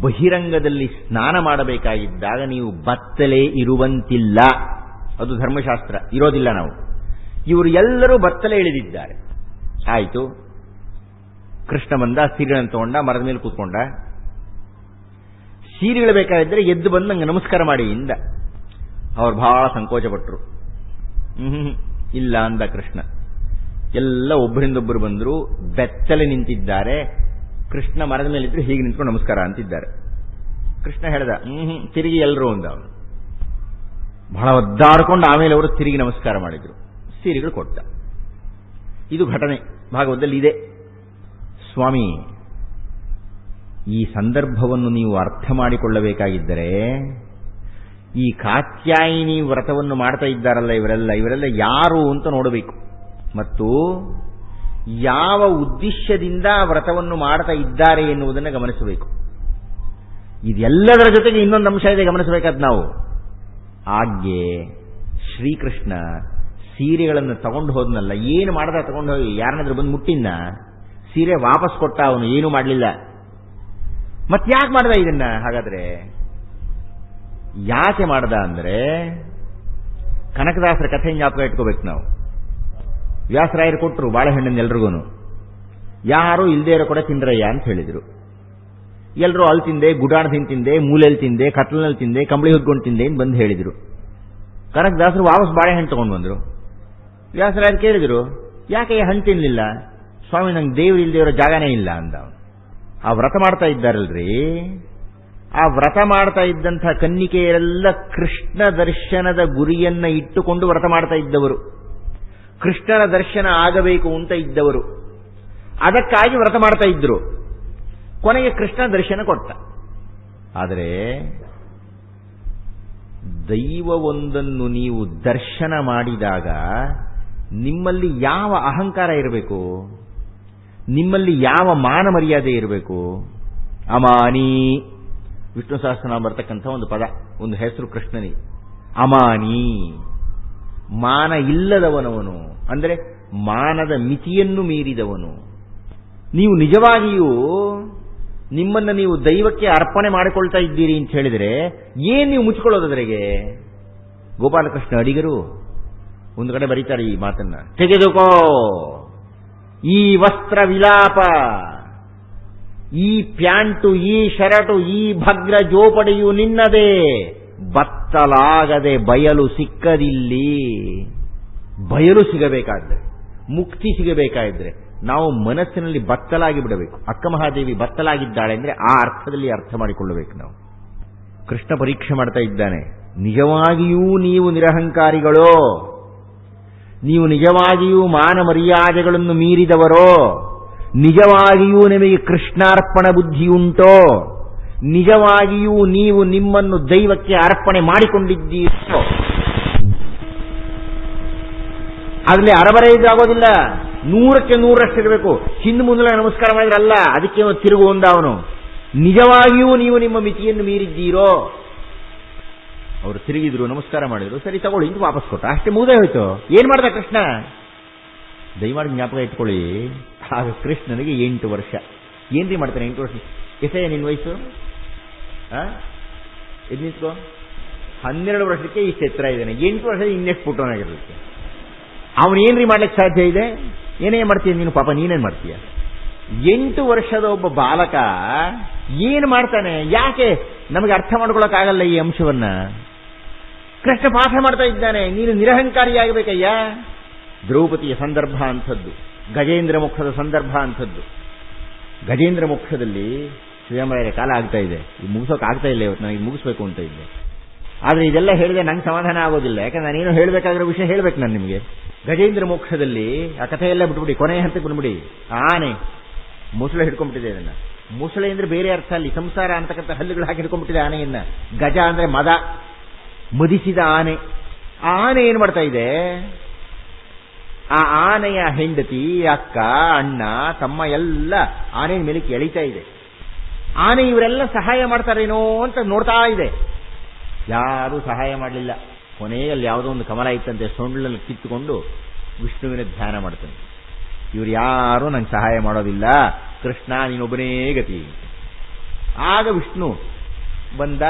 ಬಹಿರಂಗದಲ್ಲಿ ಸ್ನಾನ ಮಾಡಬೇಕಾಗಿದ್ದಾಗ ನೀವು ಬತ್ತಲೇ ಇರುವಂತಿಲ್ಲ, ಅದು ಧರ್ಮಶಾಸ್ತ್ರ, ಇರೋದಿಲ್ಲ ನಾವು. ಇವರು ಎಲ್ಲರೂ ಬತ್ತಲೇ ಇಳಿದಿದ್ದಾರೆ. ಆಯಿತು, ಕೃಷ್ಣ ಬಂದ, ಸೀರೆಗಳನ್ನು ತಗೊಂಡ, ಮರದ ಮೇಲೆ ಕೂತ್ಕೊಂಡ. ಸೀರೆ ಇಳಬೇಕಾಗಿದ್ದರೆ ಎದ್ದು ಬಂದು ನಂಗೆ ನಮಸ್ಕಾರ ಮಾಡಿ ಇಂದ. ಅವ್ರು ಬಹಳ ಸಂಕೋಚಪಟ್ಟರು. ಇಲ್ಲ ಅಂದ ಕೃಷ್ಣ. ಎಲ್ಲ ಒಬ್ಬರಿಂದೊಬ್ಬರು ಬಂದರು, ಬೆತ್ತಲೆ ನಿಂತಿದ್ದಾರೆ. ಕೃಷ್ಣ ಮರದ ಮೇಲಿದ್ರು, ಹೀಗೆ ನಿಂತ್ಕೊಂಡು ನಮಸ್ಕಾರ ಅಂತಿದ್ದಾರೆ. ಕೃಷ್ಣ ಹೇಳ್ದ, ತಿರುಗಿ ಎಲ್ಲರೂ ಅಂದ. ಅವನು ಬಹಳ ಒದ್ದಾಡ್ಕೊಂಡು ಆಮೇಲೆ ಅವರು ತಿರುಗಿ ನಮಸ್ಕಾರ ಮಾಡಿದ್ರು, ಸೀರೆಗಳು ಕೊಟ್ಟ. ಇದು ಘಟನೆ ಭಾಗವತದಲ್ಲಿ ಇದೆ. ಸ್ವಾಮಿ, ಈ ಸಂದರ್ಭವನ್ನು ನೀವು ಅರ್ಥ ಮಾಡಿಕೊಳ್ಳಬೇಕಾಗಿದ್ದರೆ ಈ ಕಾತ್ಯಾಯಿನಿ ವ್ರತವನ್ನು ಮಾಡ್ತಾ ಇದ್ದಾರಲ್ಲ ಇವರೆಲ್ಲ ಯಾರು ಅಂತ ನೋಡಬೇಕು, ಮತ್ತು ಯಾವ ಉದ್ದೇಶದಿಂದ ವ್ರತವನ್ನು ಮಾಡ್ತಾ ಇದ್ದಾರೆ ಎನ್ನುವುದನ್ನು ಗಮನಿಸಬೇಕು. ಇದೆಲ್ಲದರ ಜೊತೆಗೆ ಇನ್ನೊಂದು ಅಂಶ ಇದೆ ಗಮನಿಸಬೇಕಾದ ನಾವು. ಆಗ್ಗೆ ಶ್ರೀಕೃಷ್ಣ ಸೀರೆಗಳನ್ನು ತಗೊಂಡು ಹೋದ್ನಲ್ಲ, ಏನು ಮಾಡ್ದ? ತಗೊಂಡು ಹೋಗಿ ಯಾರನ್ನಾದ್ರೂ ಬಂದು ಮುಟ್ಟಿನ? ಸೀರೆ ವಾಪಸ್ ಕೊಟ್ಟ ಅವನು, ಏನೂ ಮಾಡಲಿಲ್ಲ. ಮತ್ತ್ಯಾಕೆ ಮಾಡ್ದ ಇದನ್ನ? ಹಾಗಾದ್ರೆ ಯಾಕೆ ಮಾಡ್ದ ಅಂದ್ರೆ, ಕನಕದಾಸರ ಕಥೆ ಜ್ಞಾಪಕ ಇಟ್ಕೋಬೇಕು ನಾವು. ವ್ಯಾಸರಾಯರು ಕೊಟ್ಟರು ಬಾಳೆಹಣ್ಣನ್ನು ಎಲ್ರಿಗೂ, ಯಾರು ಇಲ್ದೇ ಇರೋ ಕೂಡ ತಿಂದ್ರಯ್ಯ ಅಂತ ಹೇಳಿದ್ರು. ಎಲ್ಲರೂ ಅಲ್ಲಿ ತಿಂದೆ, ಗುಡಾಣದಿಂದ ತಿಂದೆ, ಮೂಲೆಯಲ್ಲಿ ತಿಂದೆ, ಕತ್ಲನಲ್ಲಿ ತಿಂದೆ, ಕಂಬಳಿ ಹೊದ್ಕೊಂಡು ತಿಂದೆ ಅಂತ ಬಂದು ಹೇಳಿದ್ರು. ಕನಕದಾಸರು ವಾಪಸ್ ಬಾಳೆಹಣ್ಣು ತಗೊಂಡು ಬಂದ್ರು. ವ್ಯಾಸರಾಯರು ಕೇಳಿದ್ರು, ಯಾಕೆ ಹಣ್ಣು ತಿನ್ಲಿಲ್ಲ? ಸ್ವಾಮಿ, ನಂಗೆ ದೇವ್ರು ಇಲ್ದೇ ಇರೋ ಜಾಗನೇ ಇಲ್ಲ ಅಂದ. ಆ ವ್ರತ ಮಾಡ್ತಾ ಇದ್ದಾರಲ್ರಿ, ಆ ವ್ರತ ಮಾಡ್ತಾ ಇದ್ದಂಥ ಕನ್ನಿಕೆಯರೆಲ್ಲ ಕೃಷ್ಣ ದರ್ಶನದ ಗುರಿಯನ್ನ ಇಟ್ಟುಕೊಂಡು ವ್ರತ ಮಾಡ್ತಾ ಇದ್ದವರು, ಕೃಷ್ಣನ ದರ್ಶನ ಆಗಬೇಕು ಅಂತ ಇದ್ದವರು, ಅದಕ್ಕಾಗಿ ವ್ರತ ಮಾಡ್ತಾ ಇದ್ರು. ಕೊನೆಗೆ ಕೃಷ್ಣ ದರ್ಶನ ಕೊಟ್ಟ. ಆದರೆ ದೈವವೊಂದನ್ನು ನೀವು ದರ್ಶನ ಮಾಡಿದಾಗ ನಿಮ್ಮಲ್ಲಿ ಯಾವ ಅಹಂಕಾರ ಇರಬೇಕು? ನಿಮ್ಮಲ್ಲಿ ಯಾವ ಮಾನ ಮರ್ಯಾದೆ ಇರಬೇಕು? ಅಮಾನಿ, ವಿಷ್ಣು ಸಹಸ್ರನಾಮ ಬರ್ತಕ್ಕಂಥ ಒಂದು ಪದ, ಒಂದು ಹೆಸರು ಕೃಷ್ಣನಿಗೆ. ಅಮಾನಿ, ಮಾನ ಇಲ್ಲದವನವನು, ಅಂದರೆ ಮಾನದ ಮಿತಿಯನ್ನು ಮೀರಿದವನು. ನೀವು ನಿಜವಾಗಿಯೂ ನಿಮ್ಮನ್ನು ನೀವು ದೈವಕ್ಕೆ ಅರ್ಪಣೆ ಮಾಡಿಕೊಳ್ತಾ ಇದ್ದೀರಿ ಅಂತ ಹೇಳಿದರೆ ಏನ್ ನೀವು ಮುಚ್ಕೊಳ್ಳೋದದ್ರೆಗೆ? ಗೋಪಾಲಕೃಷ್ಣ ಅಡಿಗರು ಒಂದು ಕಡೆ ಬರೀತಾರೆ ಈ ಮಾತನ್ನ, ತೆಗೆದುಕೋ ಈ ವಸ್ತ್ರ ವಿಲಾಪ, ಈ ಪ್ಯಾಂಟು, ಈ ಶರಟು, ಈ ಭಗ್ರ ಜೋಪಡಿಯು ನಿನ್ನದೇ, ಬತ್ತಲಾಗದೆ ಬಯಲು ಸಿಕ್ಕದಿಲ್ಲಿ. ಬಯಲು ಸಿಗಬೇಕಾದ್ರೆ, ಮುಕ್ತಿ ಸಿಗಬೇಕಾದ್ರೆ ನಾವು ಮನಸ್ಸಿನಲ್ಲಿ ಬತ್ತಲಾಗಿ ಬಿಡಬೇಕು. ಅಕ್ಕ ಮಹಾದೇವಿ ಬತ್ತಲಾಗಿದ್ದಾಳೆ ಅಂದ್ರೆ ಆ ಅರ್ಥದಲ್ಲಿ ಅರ್ಥ ಮಾಡಿಕೊಳ್ಳಬೇಕು ನಾವು. ಕೃಷ್ಣ ಪರೀಕ್ಷೆ ಮಾಡ್ತಾ ಇದ್ದಾನೆ, ನಿಜವಾಗಿಯೂ ನೀವು ನಿರಹಂಕಾರಿಗಳೋ? ನೀವು ನಿಜವಾಗಿಯೂ ಮಾನ ಮರ್ಯಾದೆಗಳನ್ನು ಮೀರಿದವರೋ? ನಿಜವಾಗಿಯೂ ನಿಮಗೆ ಕೃಷ್ಣಾರ್ಪಣ ಬುದ್ಧಿಯುಂಟೋ? ನಿಜವಾಗಿಯೂ ನೀವು ನಿಮ್ಮನ್ನು ದೈವಕ್ಕೆ ಅರ್ಪಣೆ ಮಾಡಿಕೊಂಡಿದ್ದೀರೋ? ಅದರಲ್ಲಿ ಅರಬರ ಇದಾಗೋದಿಲ್ಲ, 100ಕ್ಕೆ 100ರಷ್ಟಿರಬೇಕು. ಹಿಂದೆ ಮುಂದೆ ನಮಸ್ಕಾರ ಮಾಡಿದ್ರಲ್ಲ ಅದಕ್ಕೆ ತಿರುಗು ಒಂದ ಅವನು. ನಿಜವಾಗಿಯೂ ನೀವು ನಿಮ್ಮ ಮಿತಿಯನ್ನು ಮೀರಿದ್ದೀರೋ? ಅವರು ತಿರುಗಿದ್ರು, ನಮಸ್ಕಾರ ಮಾಡಿದ್ರು, ಸರಿ ತಗೊಳ್ಳಿ ಇದು ವಾಪಸ್ ಕೊಟ್ಟ, ಅಷ್ಟೇ ಮುಗಿದೇ ಹೋಯ್ತು. ಏನ್ ಮಾಡ್ದ ಕೃಷ್ಣ? ದಯಮಾಡಿ ಜ್ಞಾಪಕ ಇಟ್ಕೊಳ್ಳಿ, ಆಗ ಕೃಷ್ಣನಿಗೆ 8 ವರ್ಷ. ಏನ್ರಿ ಮಾಡ್ತಾನೆ 8 ವರ್ಷ? ಎಸೆಯ ನಿನ್ನ ವಯಸ್ಸು? ಎದ್ ನಿಂತ್ಕೋ, 12 ವರ್ಷಕ್ಕೆ ಇಷ್ಟು ಎತ್ತರ ಇದ್ದಾನೆ, 8 ವರ್ಷದ ಇನ್ನೆಷ್ಟು ಪುಟ್ಟವನಾಗಿರ್ಲಿಕ್ಕೆ. ಅವನೇನ್ರಿ ಮಾಡ್ಲಿಕ್ಕೆ ಸಾಧ್ಯ ಇದೆ? ಏನೇ ಮಾಡ್ತೀಯ ನೀನು? ಪಾಪ ನೀನೇನು ಮಾಡ್ತೀಯ? 8 ವರ್ಷದ ಒಬ್ಬ ಬಾಲಕ ಏನು ಮಾಡ್ತಾನೆ? ಯಾಕೆ ನಮಗೆ ಅರ್ಥ ಮಾಡ್ಕೊಳ್ಳೋಕ್ಕಾಗಲ್ಲ ಈ ಅಂಶವನ್ನ. ಕೃಷ್ಣ ಪಾಠ ಮಾಡ್ತಾ ಇದ್ದಾನೆ, ನೀನು ನಿರಹಂಕಾರಿಯಾಗಬೇಕಯ್ಯ. ದ್ರೌಪದಿಯ ಸಂದರ್ಭ ಅಂಥದ್ದು, ಗಜೇಂದ್ರ ಮೋಕ್ಷದ ಸಂದರ್ಭ ಅಂಥದ್ದು. ಗಜೇಂದ್ರ ಮೋಕ್ಷದಲ್ಲಿ ಶ್ರೀರಾಮರಾಯರ ಕಾಲ ಆಗ್ತಾ ಇದೆ, ಇದು ಮುಗಿಸೋಕೆ ಆಗ್ತಾ ಇಲ್ಲ. ಇವತ್ತು ನನಗೆ ಮುಗಿಸ್ಬೇಕು ಅಂತ ಇದ್ದೆ, ಆದರೆ ಇದೆಲ್ಲ ಹೇಳಿದೆ ನಂಗೆ ಸಮಾಧಾನ ಆಗೋದಿಲ್ಲ. ಯಾಕಂದ್ರೆ ನಾನೇನು ಹೇಳಬೇಕಾಗಿರೋ ವಿಷಯ ಹೇಳಬೇಕು ನಾನು ನಿಮಗೆ. ಗಜೇಂದ್ರ ಮೋಕ್ಷದಲ್ಲಿ ಆ ಕಥೆಯೆಲ್ಲ ಬಿಟ್ಬಿಡಿ, ಕೊನೆಯ ಹಂತಕ್ಕೆ ಬಂದ್ಬಿಡಿ. ಆನೆ ಮುಸುಳೆ ಹಿಡ್ಕೊಂಡ್ಬಿಟ್ಟಿದೆ. ಅದನ್ನ ಮುಸುಳೆ ಅಂದ್ರೆ ಬೇರೆ ಅರ್ಥ ಅಲ್ಲಿ, ಸಂಸಾರ ಅಂತಕ್ಕಂಥ ಹಲ್ಲುಗಳು ಹಾಕಿ ಹಿಡ್ಕೊಂಡ್ಬಿಟ್ಟಿದೆ ಆನೆಯನ್ನ. ಗಜ ಅಂದ್ರೆ ಮದ, ಮದಿಸಿದ ಆನೆ. ಆ ಆನೆ ಏನ್ ಮಾಡ್ತಾ ಇದೆ? ಆ ಆನೆಯ ಹೆಂಡತಿ, ಅಕ್ಕ, ಅಣ್ಣ, ತಮ್ಮ ಎಲ್ಲ ಆನೆಯ ಮೇಲೆ ಎಳಿತಾ ಇದೆ. ಆನೆ ಇವರೆಲ್ಲ ಸಹಾಯ ಮಾಡ್ತಾರೇನೋ ಅಂತ ನೋಡ್ತಾ ಇದೆ. ಯಾರೂ ಸಹಾಯ ಮಾಡಲಿಲ್ಲ. ಕೊನೆಯಲ್ಲಿ ಯಾವುದೋ ಒಂದು ಕಮಲ ಇತ್ತಂತೆ, ಸೊಂಡ್ಲಲ್ಲಿ ಕಿತ್ತುಕೊಂಡು ವಿಷ್ಣುವಿನ ಧ್ಯಾನ ಮಾಡ್ತಾನೆ. ಇವರು ಯಾರೂ ನಂಗೆ ಸಹಾಯ ಮಾಡೋದಿಲ್ಲ, ಕೃಷ್ಣ ನೀನೊಬ್ಬನೇ ಗತಿ. ಆಗ ವಿಷ್ಣು ಬಂದ,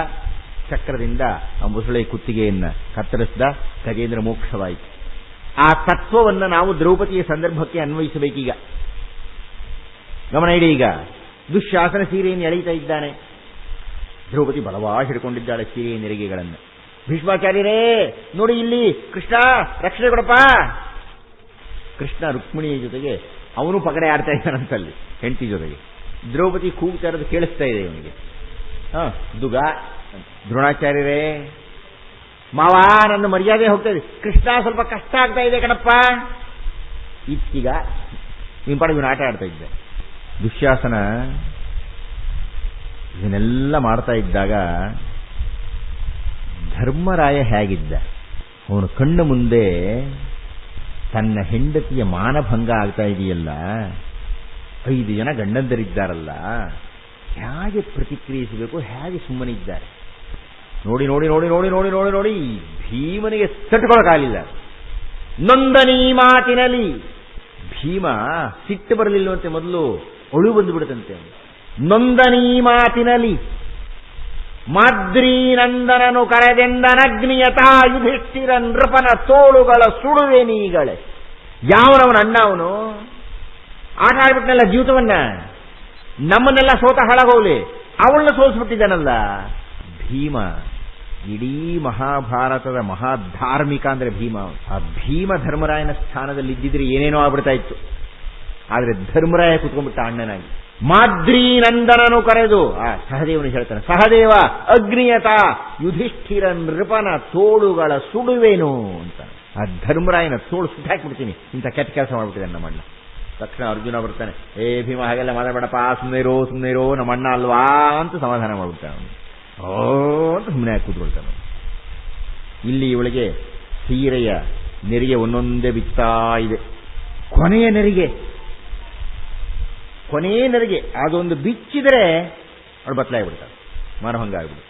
ಚಕ್ರದಿಂದ ಆ ಮುಸುಳೆ ಕುತ್ತಿಗೆಯನ್ನ ಕತ್ತರಿಸಿದ, ಗಜೇಂದ್ರ ಮೋಕ್ಷವಾಯಿತು. ಆ ತತ್ವವನ್ನು ನಾವು ದ್ರೌಪದಿಯ ಸಂದರ್ಭಕ್ಕೆ ಅನ್ವಯಿಸಬೇಕೀಗ. ಗಮನ ಇಡಿ. ಈಗ ದುಶ್ಯಾಸನ ಸೀರೆಯನ್ನು ಎಳೀತಾ ಇದ್ದಾನೆ, ದ್ರೌಪದಿ ಬಲವಾಗಿ ಹಿಡ್ಕೊಂಡಿದ್ದಾಳೆ ಸೀರೆಯ ನೆರಿಗೆಗಳನ್ನು. ಭೀಷ್ಮಾಚಾರ್ಯರೇ ನೋಡಿ ಇಲ್ಲಿ, ಕೃಷ್ಣ ರಕ್ಷಣೆ ಕೊಡಪ್ಪ. ಕೃಷ್ಣ ರುಕ್ಮಿಣಿಯ ಜೊತೆಗೆ ಅವನು ಪಗಡೆ ಆಡ್ತಾ ಇದ್ದಾನಂತಲ್ಲಿ ಹೆಂಡತಿ ಜೊತೆಗೆ. ದ್ರೌಪದಿ ಕೂಗ್ತಾ ಇರೋದು ಕೇಳಿಸ್ತಾ ಇದೆ ಇವನಿಗೆ. ದುಗ ದ್ರೋಣಾಚಾರ್ಯರೇ, ಮಾವ ನನ್ನ ಮರ್ಯಾದೆ ಹೋಗ್ತಾ ಇದೆ, ಕೃಷ್ಣ ಸ್ವಲ್ಪ ಕಷ್ಟ ಆಗ್ತಾ ಇದೆ ಕಣಪ್ಪ. ಈಗ ನಿಮ್ಮ ಪಾಡ ಇವನು ಆಟ ಆಡ್ತಾ ಇದ್ದ. ದುಶ್ಯಾಸನ ಇದನ್ನೆಲ್ಲ ಮಾಡ್ತಾ ಇದ್ದಾಗ ಧರ್ಮರಾಯ ಹೇಗಿದ್ದ? ಅವನು ಕಣ್ಣು ಮುಂದೆ ತನ್ನ ಹೆಂಡತಿಯ ಮಾನಭಂಗ ಆಗ್ತಾ ಇದೆಯಲ್ಲ, 5 ಜನ ಗಂಡಂದರಿದ್ದಾರಲ್ಲ, ಹೇಗೆ ಪ್ರತಿಕ್ರಿಯಿಸಬೇಕು, ಹೇಗೆ ಸುಮ್ಮನಿದ್ದಾರೆ ನೋಡಿ ನೋಡಿ ನೋಡಿ ನೋಡಿ ನೋಡಿ ನೋಡಿ ನೋಡಿ. ಭೀಮನಿಗೆ ತಟ್ಕೊಳ್ಳೋಕ್ಕಾಗಲಿಲ್ಲ. ನೊಂದನೀ ಮಾತಿನಲ್ಲಿ ಭೀಮ ಸಿಟ್ಟು ಬರಲಿಲ್ಲವಂತೆ, ಮೊದಲು ಅಳು ಬಂದು ಬಿಡುತ್ತಂತೆ. ನೊಂದನೀ ಮಾತಿನಲ್ಲಿ ಮಾದ್ರಿ ನಂದನನು ಕರೆದೆಂದನಗ್ನಿಯತಾ ಯುಧಿಷ್ಠಿರ ನೃಪನ ತೋಳುಗಳ ಸುಡುವೆ ನೀಗಳೇ. ಯಾವನವನ ಅಣ್ಣ ಅವನು? ಆಟ ಆಡ್ಬಿಟ್ನಲ್ಲ ಜೀವಿತವನ್ನ, ನಮ್ಮನ್ನೆಲ್ಲ ಸೋತ ಹಾಳಾಗೋಲಿ, ಅವಳನ್ನ ಸೋಲಿಸ್ಬಿಟ್ಟಿದ್ದಾನಲ್ಲ ಭೀಮ. ಇಡೀ ಮಹಾಭಾರತದ ಮಹಾಧಾರ್ಮಿಕ ಅಂದ್ರೆ ಭೀಮ. ಆ ಭೀಮ ಧರ್ಮರಾಯನ ಸ್ಥಾನದಲ್ಲಿ ಇದ್ದಿದ್ರೆ ಏನೇನೋ ಆಗ್ಬಿಡ್ತಾ ಇತ್ತು. ಆದ್ರೆ ಧರ್ಮರಾಯ ಕುತ್ಕೊಂಡ್ಬಿಟ್ಟ ಅಣ್ಣನಾಗಿ. ಮಾದ್ರಿ ನಂದನನು ಕರೆದು, ಆ ಸಹದೇವನು ಹೇಳ್ತಾನೆ, ಸಹದೇವ ಅಗ್ನಿಯತ ಯುಧಿಷ್ಠಿರ ನೃಪನ ತೋಳುಗಳ ಸುಡುವೇನು ಅಂತ. ಆ ಧರ್ಮರಾಯನ ತೋಳು ಸುಟ್ಟಾಕ್ಬಿಡ್ತೀನಿ, ಇಂಥ ಕೆಟ್ಟ ಕೆಲಸ ಮಾಡ್ಬಿಟ್ಟಿದ್ದಾನೆ ನಮ್ಮಣ್ಣ. ತಕ್ಷಣ ಅರ್ಜುನ ಬರ್ತಾನೆ, ಏ ಭೀಮ ಹಾಗೆಲ್ಲ ಮಾತಾಡಬೇಡಪ್ಪ, ಸುಮ್ಮನೆ ಇರೋ ನಮ್ಮಣ್ಣ ಅಲ್ವಾ ಅಂತ ಸಮಾಧಾನ ಮಾಡ್ಬಿಡ್ತಾನೆ. ಓ ಅಂತ ಸುಮ್ಮನೆ ಕೂತ್ಕೊಳ್ತಾನೆ. ಇಲ್ಲಿ ಇವಳಿಗೆ ಸೀರೆಯ ನೆರಿಗೆ ಒಂದೊಂದೇ ಬಿತ್ತಾ ಇದೆ. ಕೊನೆಯ ನೆರಿಗೆ ಅದೊಂದು ಬಿಚ್ಚಿದರೆ ಅವಳು ಬತ್ತಲಾಗ್ಬಿಡ್ತಾಳೆ, ಮಾನಭಂಗ ಆಗ್ಬಿಡು.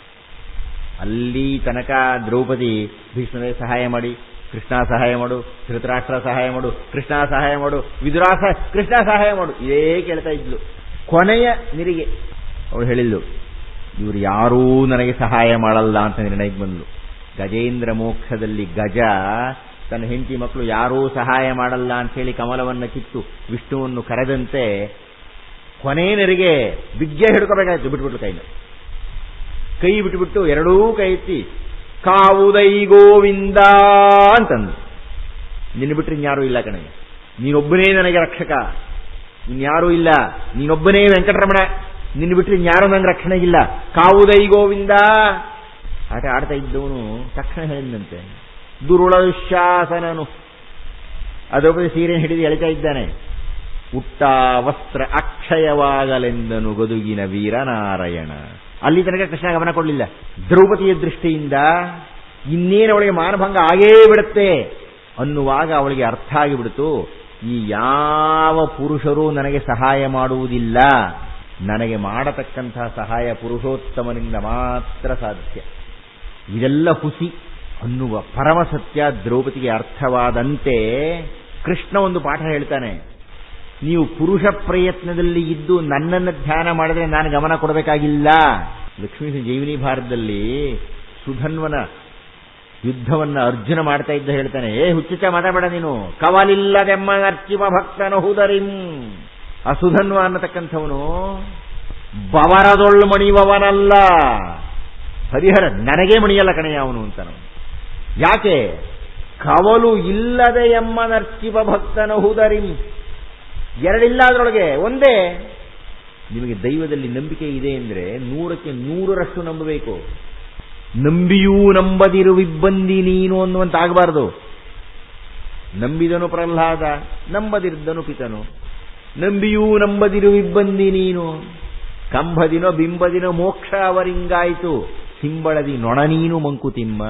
ಅಲ್ಲಿ ತನಕ ದ್ರೌಪದಿ ಭೀಷ್ಮನೇ ಸಹಾಯ ಮಾಡಿ, ಕೃಷ್ಣ ಸಹಾಯ ಮಾಡು, ಧೃತರಾಷ್ಟ್ರ ಸಹಾಯ ಮಾಡು, ಕೃಷ್ಣ ಸಹಾಯ ಮಾಡು, ವಿದುರಾಸ ಕೃಷ್ಣ ಸಹಾಯ ಮಾಡು, ಇದೇ ಕೇಳ್ತಾ ಇದ್ಲು. ಕೊನೆಯ ನಿರಿಗೆ ಅವಳು ಹೇಳಿದ್ಲು, ಇವರು ಯಾರೂ ನನಗೆ ಸಹಾಯ ಮಾಡಲ್ಲ ಅಂತ ನಿರ್ಣಯಕ್ಕೆ ಬಂದ್ಲು. ಗಜೇಂದ್ರ ಮೋಕ್ಷದಲ್ಲಿ ಗಜ ತನ್ನ ಹೆಂಡತಿ ಮಕ್ಕಳು ಯಾರೂ ಸಹಾಯ ಮಾಡಲ್ಲ ಅಂತ ಹೇಳಿ ಕಮಲವನ್ನು ಕಿತ್ತು ವಿಷ್ಣುವನ್ನು ಕರೆದಂತೆ ಕೊನೆ ನೆರಿಗೆ ಬಿಗ್ಗೆ ಹಿಡ್ಕೋಬೇಕಾಯ್ತು. ಬಿಟ್ಬಿಟ್ಲು ಕೈ ಬಿಟ್ಟುಬಿಟ್ಟು ಎರಡೂ ಕೈ ಎತ್ತಿ ಕಾವುದೈ ಗೋವಿಂದ ಅಂತಂದು, ನಿನ್ನ ಬಿಟ್ಟರೆ ಇನ್ಯಾರೂ ಇಲ್ಲ ಕಣೆ, ನೀನೊಬ್ಬನೇ ನನಗೆ ರಕ್ಷಕ, ಇನ್ಯಾರೂ ಇಲ್ಲ, ನೀನೊಬ್ಬನೇ ವೆಂಕಟರಮಣ, ನಿನ್ನ ಬಿಟ್ಟರೆ ಇನ್ಯಾರೂ ನನಗೆ ರಕ್ಷಣೆಗಿಲ್ಲ, ಕಾವುದೈ ಗೋವಿಂದ. ಆಟ ಆಡ್ತಾ ಇದ್ದವನು ತಕ್ಷಣ ಹೇಳಿದಂತೆ, ದುರುಳಶಾಸನನು ಅದರೊಬ್ಬ ಸೀರೆ ಹಿಡಿದು ಎಳಿತಾ ಇದ್ದಾನೆ. ಉಟ್ಟ ವಸ್ತ್ರ ಅಕ್ಷಯವಾಗಲೆಂದನು ಗದುಗಿನ ವೀರನಾರಾಯಣ. ಅಲ್ಲಿ ತನಕ ಕೃಷ್ಣ ಗಮನ ಕೊಡಲಿಲ್ಲ. ದ್ರೌಪದಿಯ ದೃಷ್ಟಿಯಿಂದ ಇನ್ನೇನು ಅವಳಿಗೆ ಮಾನಭಂಗ ಆಗೇ ಬಿಡುತ್ತೆ ಅನ್ನುವಾಗ ಅವಳಿಗೆ ಅರ್ಥ ಆಗಿಬಿಡ್ತು, ಈ ಯಾವ ಪುರುಷರೂ ನನಗೆ ಸಹಾಯ ಮಾಡುವುದಿಲ್ಲ, ನನಗೆ ಮಾಡತಕ್ಕಂತಹ ಸಹಾಯ ಪುರುಷೋತ್ತಮನಿಂದ ಮಾತ್ರ ಸಾಧ್ಯ. ಇದೆಲ್ಲ ಹುಸಿ ಅನ್ನುವ ಪರಮ ಸತ್ಯ ದ್ರೌಪದಿಗೆ ಅರ್ಥವಾದಂತೆ ಕೃಷ್ಣ ಒಂದು ಪಾಠ ಹೇಳ್ತಾನೆ. ನೀವು ಪುರುಷ ಪ್ರಯತ್ನದಲ್ಲಿ ಇದ್ದು ನನ್ನನ್ನು ಧ್ಯಾನ ಮಾಡಿದ್ರೆ ನಾನು ಗಮನ ಕೊಡಬೇಕಾಗಿಲ್ಲ. ಲಕ್ಷ್ಮೀ ಜೈಮಿನಿ ಭಾರತದಲ್ಲಿ ಸುಧನ್ವನ ಯುದ್ಧವನ್ನ ಅರ್ಜುನ ಮಾಡ್ತಾ ಇದ್ದ ಹೇಳ್ತಾನೆ, ಹುಚ್ಚುಚ್ಚ ಮಾತಾಡಬೇಡ ನೀನು, ಕವಲಿಲ್ಲದೆಮ್ಮ ನರ್ಚಿಮ ಭಕ್ತನ ಹುದರಿಂ. ಅಸುಧನ್ವ ಅನ್ನತಕ್ಕಂಥವನು ಬವರದೊಳ್ಳು ಮಣಿಯುವವನಲ್ಲ, ಹರಿಹರ ನನಗೇ ಮಣಿಯಲ್ಲ ಕಣೆಯ ಅವನು ಅಂತಾನು. ಯಾಕೆ? ಕವಲು ಇಲ್ಲದೆ ಎಮ್ಮ ನರ್ಚಿವ ಭಕ್ತನ ಹುದರಿಂ. ಎರಡಿಲ್ಲ ಅದರೊಳಗೆ, ಒಂದೇ. ನಿಮಗೆ ದೈವದಲ್ಲಿ ನಂಬಿಕೆ ಇದೆ ಅಂದರೆ 100ಕ್ಕೆ 100ರಷ್ಟು ನಂಬಬೇಕು. ನಂಬಿಯೂ ನಂಬದಿರು ಇಬ್ಬಂದಿ ನೀನು ಅನ್ನುವಂತಾಗಬಾರದು. ನಂಬಿದನು ಪ್ರಹ್ಲಾದ, ನಂಬದಿರ್ದನು ಪಿತನು. ನಂಬಿಯೂ ನಂಬದಿರು ಇಬ್ಬಂದಿ ನೀನು, ಕಂಬದಿನೋ ಬಿಂಬದಿನೋ ಮೋಕ್ಷ ಅವರಿಂಗಾಯಿತು, ಸಿಂಬಳದಿ ನೊಣ ನೀನು ಮಂಕುತಿಮ್ಮ.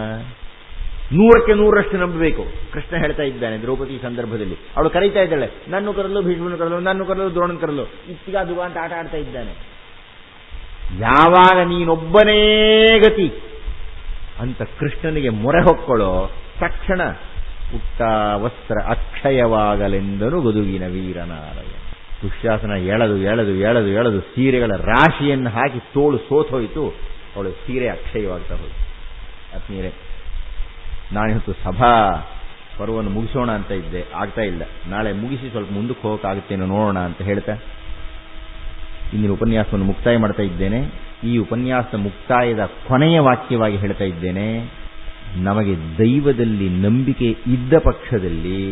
100ಕ್ಕೆ 100ರಷ್ಟು ನಂಬಬೇಕು. ಕೃಷ್ಣ ಹೇಳ್ತಾ ಇದ್ದಾನೆ ದ್ರೌಪದಿ ಸಂದರ್ಭದಲ್ಲಿ. ಅವಳು ಕರೀತಾ ಇದ್ದಾಳೆ, ನನ್ನ ಕರಲು ಭೀಷ್ಮನ ಕರಲು, ನನ್ನ ಕರಲು ದ್ರೋಣನ ಕರಲು, ಇತ್ತಿಗ ದುಗ ಅಂತ ಆಟ ಆಡ್ತಾ ಇದ್ದಾನೆ. ಯಾವಾಗ ನೀನೊಬ್ಬನೇ ಗತಿ ಅಂತ ಕೃಷ್ಣನಿಗೆ ಮೊರೆ ಹೊಕ್ಕೊಳ್ಳೋ ತಕ್ಷಣ ಉಟ್ಟ ವಸ್ತ್ರ ಅಕ್ಷಯವಾಗಲೆಂದನು ಗದುಗಿನ ವೀರನಾರಾಯಣ. ದುಶ್ಯಾಸನ ಎಳೆದು ಎಳೆದು ಎಳೆದು ಎಳೆದು ಸೀರೆಗಳ ರಾಶಿಯನ್ನು ಹಾಕಿ ತೋಳು ಸೋತೋಯ್ತು. ಅವಳು ಸೀರೆ ಅಕ್ಷಯವಾಗ್ತಾ ಹೋಯ್ತು. ಆತ್ಮೀಯರೇ, ನಾನಿವತ್ತು ಸಭಾ ಪರ್ವವನ್ನು ಮುಗಿಸೋಣ ಅಂತ ಇದ್ದೆ, ಆಗ್ತಾ ಇಲ್ಲ. ನಾಳೆ ಮುಗಿಸಿ ಸ್ವಲ್ಪ ಮುಂದಕ್ಕೆ ಹೋಗೋಕ್ಕಾಗುತ್ತೇನೋ ನೋಡೋಣ ಅಂತ ಹೇಳ್ತಾ ಇಂದಿನ ಉಪನ್ಯಾಸವನ್ನು ಮುಕ್ತಾಯ ಮಾಡ್ತಾ ಇದ್ದೇನೆ. ಈ ಉಪನ್ಯಾಸ ಮುಕ್ತಾಯದ ಕೊನೆಯ ವಾಕ್ಯವಾಗಿ ಹೇಳ್ತಾ ಇದ್ದೇನೆ, ನಮಗೆ ದೈವದಲ್ಲಿ ನಂಬಿಕೆ ಇದ್ದ ಪಕ್ಷದಲ್ಲಿ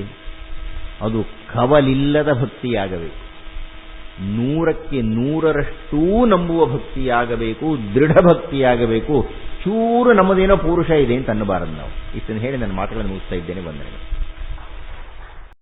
ಅದು ಕವಲಿಲ್ಲದ ಭಕ್ತಿಯಾಗಬೇಕು. 100ಕ್ಕೆ 100ರಷ್ಟೂ ನಂಬುವ ಭಕ್ತಿಯಾಗಬೇಕು, ದೃಢ ಭಕ್ತಿಯಾಗಬೇಕು. ಚೂರು ನಮ್ಮದೇನೋ ಪೌರುಷ ಇದೆ ಅಂತ ಅನ್ನಬಾರದು ನಾವು. ಇಷ್ಟನ್ನು ಹೇಳಿ ನನ್ನ ಮಾತುಗಳನ್ನು ಮುಗಿಸ್ತಾ ಇದ್ದೇನೆ. ವಂದನೆಗಳು.